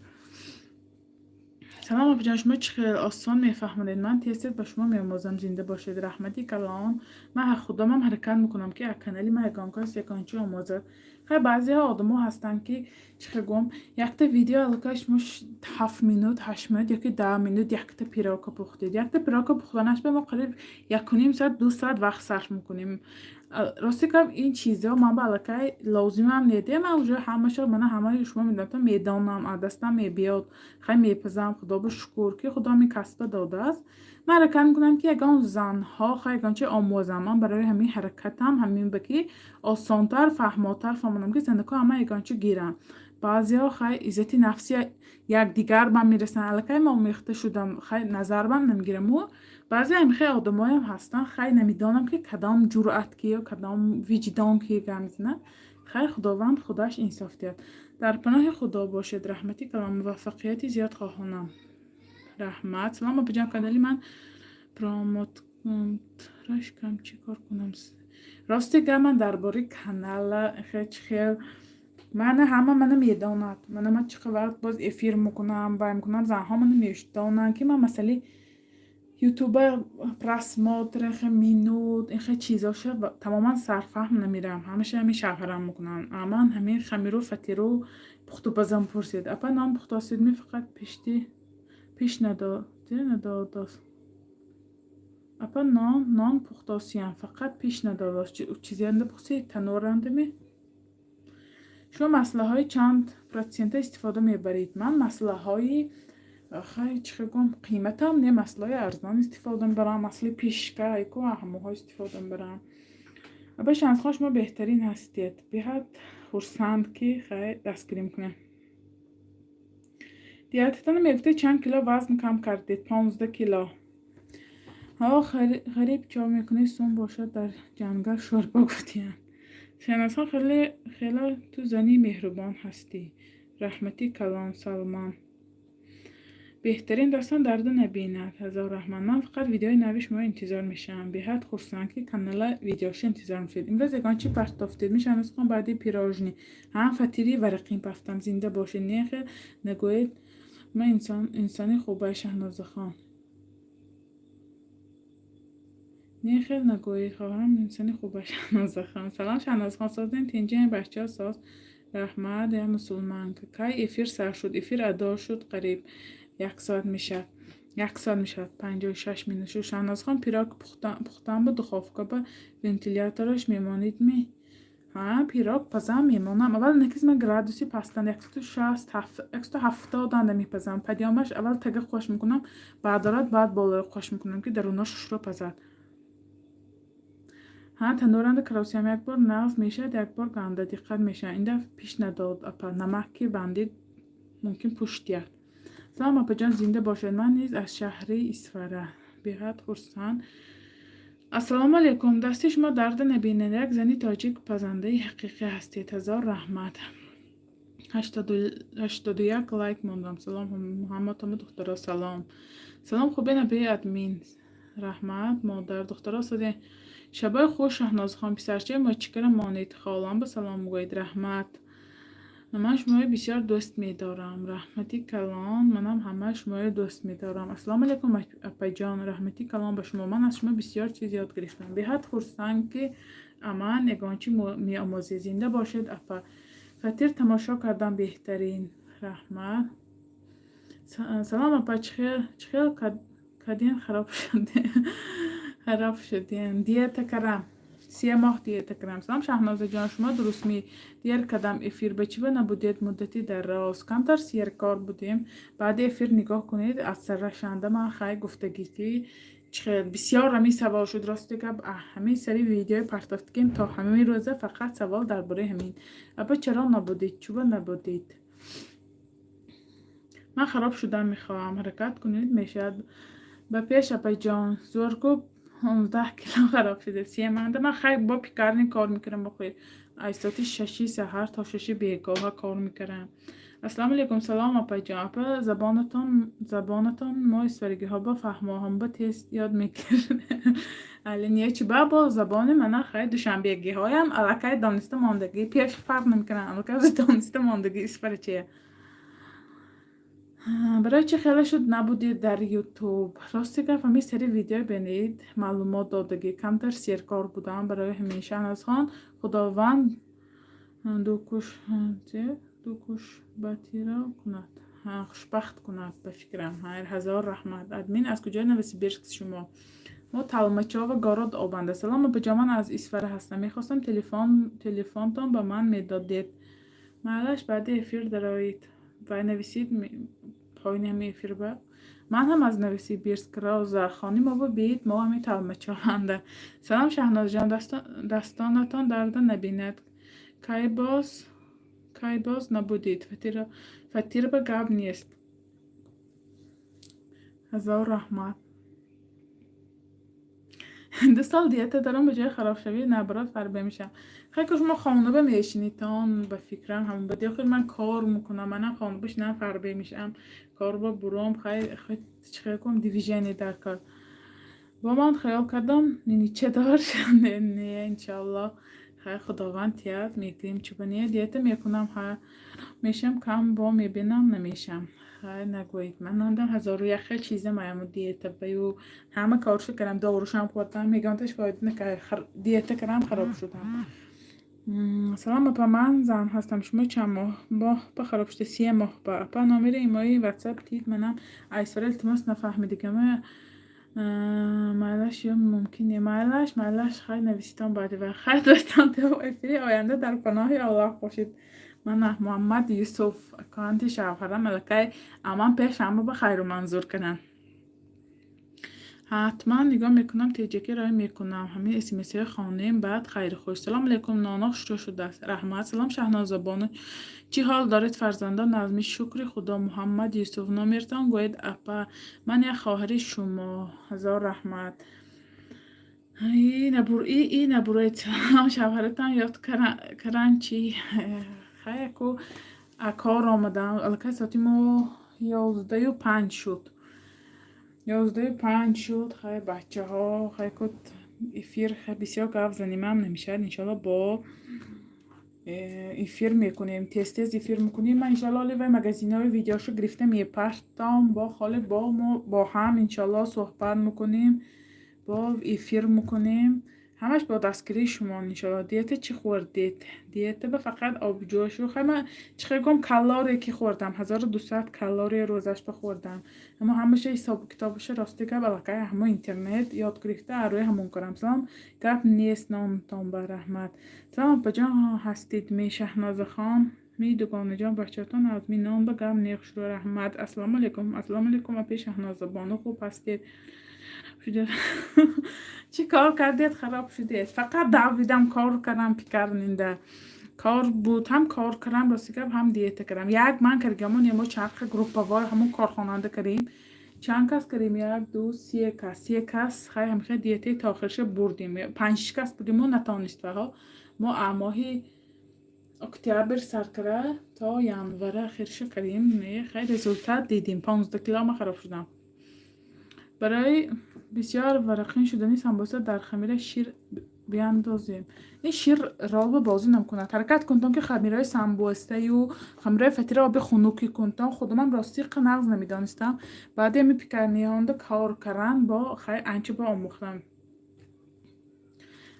[SPEAKER 1] سلام ابو جان شما چه آسان میفهمید من تستت با شما میاموزم زنده باشید رحمتی کلام من خودم هم حرکت میکنم که کانالی من یگان سکانچی آموزد خیلی بعضی ها آدم ها هستن که چه گم یک تا ویدیو الکاش مش 7 minut 8 minut یکی 10 minut یک تا پیراکا پختید یک تا پیراکا پختنش به ما قریب 1.5 ساعت 2 ساعت وقت صرف میکنیم راستی که این چیزا من بالکای لازمم نیده من اونجا همه من همه شما میدونم میدانم دستم میبیاد خیلی میپزم خدا به شکر که خدا می کسب داده است من حرکت میکنم که یگان زنها خیلی چه آموزم من برای همین حرکتم همین بکی آسانتر فهماتر فهمونم که زندگی همه یگان چه گیرم بعضی ها خیلی عزت نفسی یک دیگر من میرسن الکای ما میخته شدم خیلی نظر بم نمیگیرم و بعضی هم خیلی آدمایی هم هستن خیلی نمیدانم که کدام جرأت کی و کدام وجدان کی گمزنه. خیلی خداوند خودش انصاف دهد. در پناه خدا باشد. رحمتی کلام موفقیتی زیاد خواهانم. رحمت. سلام با جان کانالی من پراموترش کم چی کار کنم. راستی که من درباره کانال خیلی من همه منو میداند. من چقدر وقت باز افیر میکنم و میکنم زنها منو میشتونن که من مثلا یوتیوبر پرسماتر خیلی مینود این خیلی چیزاشه تماما سرفهم نمیرم. همشه همین شهرم میکنن. اما همین خمیرو فتیرو پختو بازم پرسید. اپا نام پختو سید می فقط پیش نداد. اپا نام پختو سیم فقط پیش نداد. چیزی انده پخسی تنورنده می. شما مسئله های چند پرسنت استفاده میبرید؟ من مسئله های خیلی چقدر قیمتم نه مسئله ارزان استفاده میبرم. مسئله پیشگاه ایکو همه ها استفاده میبرم. اما شانس خوش ما بهترین هستید. بیاد خورسند که خیلی دستگیریم کنه. دیاتتان میگفته چند کیلو وزن کم کردید؟ 15 کیلو. ها غریب چا میکنه سون باشد در جنگل شوربا گفتیم. شناس ها خیلی تو زنی مهربان هستی. رحمتی کلام سلمان. بهترین داستان درد نبیند. هزار رحمت. من فقط ویدیوی نویش ما انتظار میشم. به حد خورسان که کانال ویدیوش انتظار میشید. امروز یگان چی پخت افتید میشن از خون بعدی پیراژنی هم فتیری ورقین پفتم زنده باشه. نیخه نگوید من انسانی خوبه. شهناز خان نیخه نگوید خواهرم انسانی خوبه. شهناز خان. سلام شهناز خان. سازدین تینجه بچه ها ساز رحمت یا مسلمان که که افیر سر شد. افیر ادا شد قریب 1 ساعت میشد. 56 مینوشه. شهناز خان پیراک پختن با دخافکا با ونتیلیاتورش میمانید می. ها پیراک پزم میمانم. اول نکیز من گرادوسی پستن 170 دانده میپزم. پدیامش اول تگه خوش میکنم بعد بالای خوش میکنم که دروناش شروع پزد. ها تنورند کلاسیم یک بار نغز میشه یک بار گنده دقت میشه. این دفعه پیش نداد. اپا نمک که بندید ممکن پشتیت. سلام اپا جان زنده باشد. من نیز از شهری اسفره. بیاد خورسان. السلام علیکم. دستی شما درد نبینه. یک زنی تاجیک پزنده حقیقی هستید. هزار رحمت. 81 لایک موندم. سلام محمد هم دخترا سلام. سلام خوبه نبی ادمین. رحمت مادر دخترا سده. شبای خوش شهناز خان پسرچه ما چیکار مانید خالم به سلام گوید. رحمت من شما بسیار دوست می‌دارم. رحمتی کلام منم همه شما دوست می‌دارم. السلام علیکم اپا جان. رحمتی کلام به شما. من از شما بسیار چیز یاد گرفتم. به حد خورسان که امان یگانچی می‌آموزی. زنده باشید اپا. فتیر تماشا کردم بهترین. رحمت سلام اپا چخیل کدین خراب شدین دیت کرم 3 ماه دیت کرم. سلام شهناز جان شما درست می دیر کدام افیر بچی و نبودید مدتی در راست کمتر سیر کار بودیم. بعد افیر نگاه کنید از سر رشنده من خیلی گفتگیتی بسیار رمی سوال شد. راستی که همین سری ویدیو پرتافت کردیم تا همین روزه فقط سوال درباره همین. اپا چرا نبودید؟ چوبه نبودید؟ من خراب شدم میخوام حرکت کنید میشد با پیش اپا جان زورگو 15 کیلو خراب شده. 3 مانده. من خیلی با پیکارنی کار میکردم بخیر ایستاتی 6 سحر تا 6 بیگاه کار میکردم. السلام علیکم. سلام اپا جان. اپا زبانتان ما اسفرگی ها با فهمه هم با تست یاد میکرد. الان چی با زبان من خیلی دوشنبهگی هایم الکی دانسته ماندگی پیش فرق نمیکنن. الکی دانسته ماندگی اسفرچیه. برای چه خیلی شد نبودید در یوتیوب؟ راستی که همین سری ویدیو بینید معلومات دادگی کمتر سیرکار بودم. برای همیشه از خان خداوند دوکش باتی را کند خوشبخت کند به فکرم. هزار رحمت. ادمین از کجای نویسی برکس شما؟ ما تلمچه ها و گاراد آبنده. سلام به جمان از اسفره هستم. میخواستم تلفنتان به من میدادید. معلش بعد افیر درایید و نویسید پایین همی افیر با من هم از نویسی بیرس کرا و زرخانی ما با بید ما همی تلمچه هنده. سلام شهناز جان دستانتان درد نبیند. کای باز نبودید. فتیر به گب نیست. هزار رحمت. 2 سال دیت دارم به جای خراب شوی نبرات فربه میشم. خیلی که شما خانوبه بمیشینید تان به فکرم همون بدی آخر من کار میکنم، منم خانوبش نه فربه میشم کار با بروم خیلی چه کنم دیویژنی در کار با من خیال کردم نینی چه دار شده نه انشالله خیلی خداوند تیاد میکنیم چوبانیه دیت میکنم ها میشم کم با میبینم نمیشم خیلی نگوید من ناندم 1001 چیزه مایم دیت بیو همه کارشو کردم داروشم خوردم میگم تش فایده نکرد دیت کردم خراب شدم. سلام اپا من زن هستم شما چند ماه با خراب شده 3 ماه با اپا نامیر ایمایی واتساپ دید منم ایسفر التماس نفهمیده که من معلش یا ممکنه معلش خیلی نویسیدم بعد و خیلی داشتم تو افری آینده در پناه الله باشید. من محمد یوسف اکانت شوهرم ملکه امان پیش همه به خیر و منظور کنن حتما نگاه میکنم تیجکی رای میکنم همین اسمسی خانم بعد خیر خوش. سلام علیکم نانا شروع شده است رحمت. سلام شهناز بانو چی حال دارید فرزندان نظمی شکر خدا. محمد یوسف نامیرتان گوید اپا من یک خواهر شما هزار رحمت. این نبروید هم شوهرتان یاد کرن چی خیلی کو کار آمدم الکه ساعتی ما 11:05 شد 11:05 شد. خیلی بچه ها خیلی کد ایفیر خیلی بسیار گفت زنیم هم نمیشه انشالله با ایفیر میکنیم تست ایفیر میکنیم من انشالله لیوه مگزین های ویدیوشو گرفتم میپرتم با خاله با هم انشالله صحبت میکنیم با ایفیر میکنیم همش با دستگیری شما انشالله. دیت چی خوردید؟ دیت به فقط آبجوشو خیلی من چقدر گم کالری که خوردم 1200 کالری روزش بخوردم اما همشه حساب کتابش راستی که بلکه همه اینترنت یاد گرفته روی همون کنم. سلام گپ نیست نامتان به رحمت. سلام بجان هستید می شهناز خان می دوگانه جان بچه‌تان از می نام بگم نیخش رو رحمت. السلام علیکم اپی شهناز بانو خوب هستید شده چی کار کردید خراب شدید؟ فقط دویدم کار کردم پیکرننده کار بود هم کار کردم راستی که هم دیت کردم یک من کردم یه ما چرخ گروپ وار همون کارخاننده کردیم چند کس کردیم 1 2 3 کس خیلی همیشه دیتی تا آخرش بردیم 5 کس بودیم و نتانست ها ما ماهی اکتبر سرکره تا ینوار آخرش کردیم خیلی رزولتات دیدیم 15 کیلو ما خراب شدم. برای بسیار ورقین شدنی سمبوسه در خمیر شیر بیاندازیم. این شیر را بازی نمیکنه حرکت کنتم که خمیرهای سمبوسه و خمیرهای فطیره آب خنوکی کنتم خودم راستی نغز نمیدانستم بعد می پیکرنیانده کار کردن با خیلی انچه با آموختم.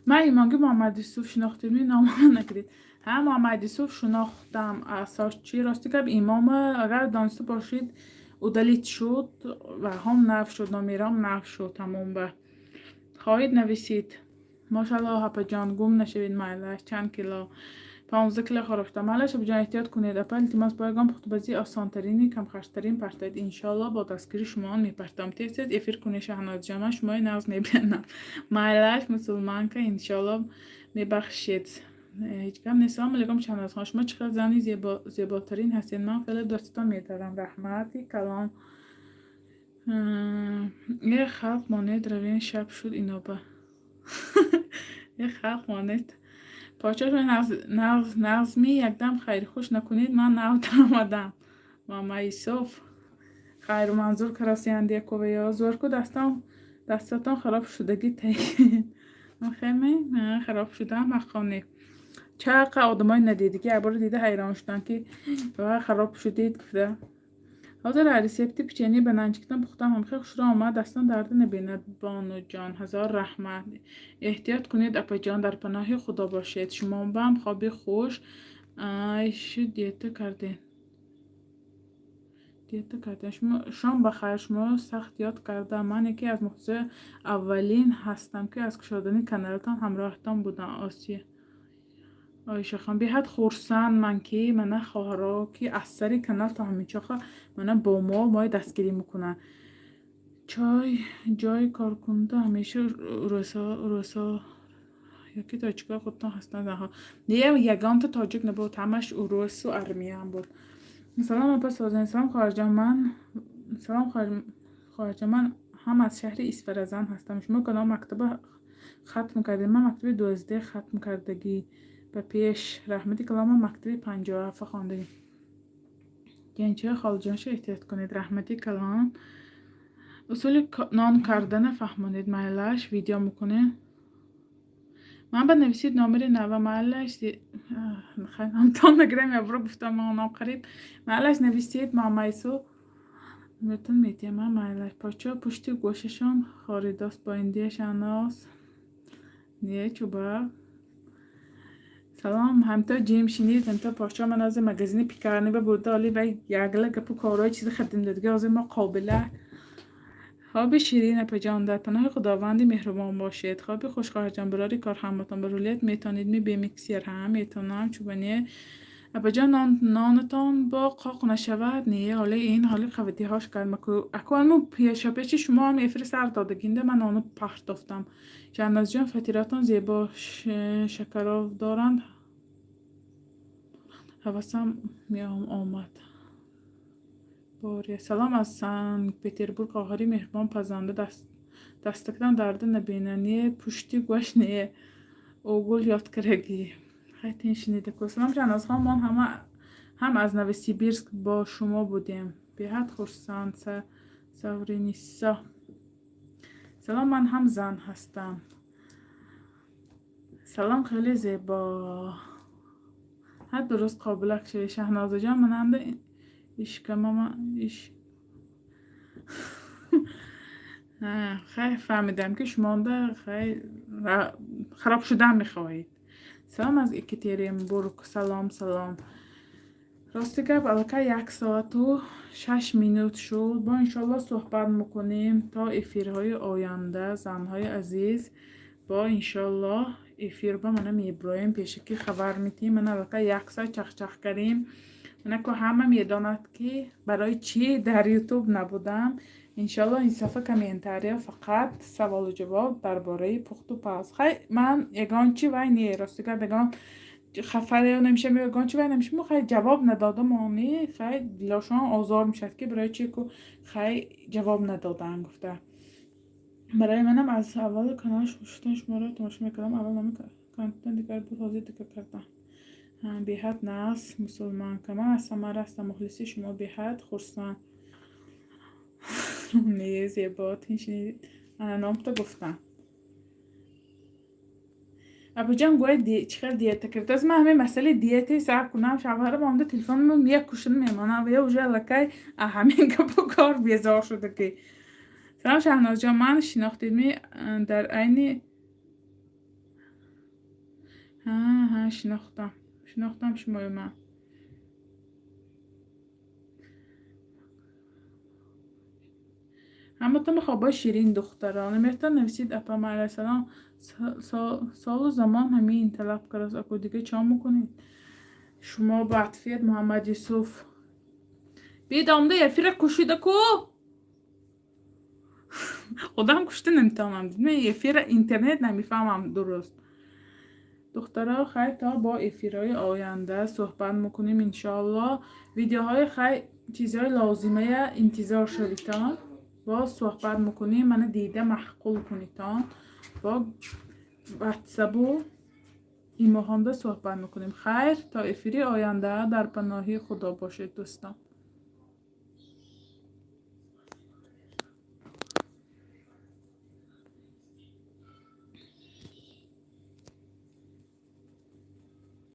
[SPEAKER 1] من ایمانگی محمد یوسف شناختیم نامه نگرید هم محمد یوسف شناختم اساس چی راستی که امام اگر دانسته باشید او دلیت شد و هم نف شد نامیرام نف شد تموم به خواهید نویسید ماشاءالله هپا جان گم نشوید مایلش چند کیلو 15 کیلو خراب شد مایلش هپا جان احتیاط کنید اپا التماس بایگام پختبازی آسان ترینی کم خرجترین پرتاید انشالله با دستگیری شما میپرتم تیستید افیر کنی شهناز جمع شما نغز میبینم مایلش مسلمان که انشالله میبخشید هیچ کم نیست. سلام علیکم شهناز خان شما چقدر زنی زیباترین هستین من خیلی دوستتان میدارم رحمتی کلام یه خلق مانید روین شب شد اینا با یه خلق مانید پاچه رو نغزمی یکدم خیر خوش نکنید من نو آمدم ماما یوسف خیر منظور کراسیندی کوه یا زور کو دستتان خراب شدگی تایید من خیلی خراب شدم مخانه چقدر آدمای ندیدی که عبار دیده حیران شدن که خراب شدید گفته حاضر ریسپتی پیچنی به ننچکتن پختم هم خیلی خوش را آمد دستان درد نبیند بانو جان هزار رحمت. احتیاط کنید اپا جان در پناه خدا باشید شما با هم خوابی خوش ایش دیت کردین شما بخیر شما سخت یاد کرده من یکی از محضر اولین هستم که از کشادنی کانالتان همراهتان بودم آسیه آیشه خان بیحد خورسن من که من خواهرها که از سری کانال تا همین چاخه من با ما دستگیری میکنن جای کار کنده همیشه روسا یکی تاجیکا خودتان هستن ها یگان تا تاجیک نبود همش روس و ارمیه هم بود. سلام پس وزن سلام خارج من هم از شهر اسفرزن هستم شما کدام مکتب ختم کردیم. من مکتب 12 ختم کردگی به پیش رحمتی کلام مکتب 57 خواندیم. گنچه خالجانش احتیاط کنید. رحمتی کلام اصول نان کردن فهمانید. محلش ویدیو میکنه. من به نویسید نامری نوه محلش خیلی همتان نگرم یا برو گفتم من قریب محلش نویسید ما میسو میتون میتیم. من محلش پاچه پشتی گوششان خاریداست با اندیه شناس نیه چوبه. سلام همتا جیم شینید همتا پاچه من از مگزین پیکرنی به برده آلی و یگله گپو کارهای چیز خدیم دادگه از ما قابله. خواب شیرین پجان در پناه خداوندی مهربان باشید. خواب خوشخواه جان براری کار همتان برولیت میتونید می بیمیکسیر هم میتونم چوبانیه اپجان نانتان با قاق نشود نیه. حالا این حالی خوادی هاش کرد مکو اکوانمو پیشا پیش شما هم افر سر دادگینده من آنو پخت دافتم. جناز جان فتیراتان زیبا شکراف دارند حواسم میام آمد. باری سلام از سن پتربورگ آخری مهربان پزنده دستکتن درده نبیننی پشتی گوش نیه اوگل یاد کرگی خیلی شنیده که سلام جناز خان من هم از نوی سیبیرسک با شما بودیم. بیهد خورسان سورینیسا سلام من هم زن هستم. سلام خیلی زیبا حد درست قابلک شوی شهناز جان مننده اشکمه خیلی فهمیدم که شما ده خیلی خراب شدن میخواهید. سلام از اکتریمبورگ. سلام راستی گپ البته 1 ساعت و 6 مینوت شد. با انشالله صحبت میکنیم تا افیرهای آینده زنهای عزیز. با انشالله افیر با منم میبرایم پیشکی خبر میتیم. من البته 1 ساعت چخ کردیم. من که همه میداند که برای چی در یوتیوب نبودم. انشالله این صفحه کامنتاری فقط سوال و جواب درباره پخت و پز. خیلی من یگان چی وای نیه راستی که بگم خفره نمیشه میگن چی وای نمیشه خیلی جواب ندادم آنی خیلی دلشان آزار میشد که برای چی که خیلی جواب ندادن گفته. برای منم از اول کانالش گوشتن شما رو تماشا میکردم. اول نمیکردم دیگر بود حاضر دیگر کردم. بیحد ناس مسلمان که من از سماره هستم. مخلصی شما بیحد خورسان نیه زیبا تنشنید انا نام تا گفتم. ابو جان گوی چقدر دیت کرد. از من همه مسئله دیتی صبر کنم شبها رو با هم تلفن میاد کشن میمانم و یا وجه لکای همین کپو کار بیزار شده که. سلام شهناز جان من شناختید می در عین شناختم شما من اما تا خوابای شیرین دختران مرتان نویسید اپا علیه السلام سال و زمان همین طلب کرد اکو دیگه چا میکنید شما با عطفیت محمد یوسف بیدامده یفیر کشیده کو خودم کشته نمیتونم دید من یفیر اینترنت نمیفهمم درست. دخترها خیلی تا با افیرهای آینده صحبت میکنیم انشالله. ویدیوهای خیلی چیزهای لازمه انتظار شدیدان با صحبت میکنیم. من دیده محقول کنیدان با واتساپ و ایموهانده صحبت میکنیم. خیر تا افیری آینده در پناهی خدا باشید دوستان.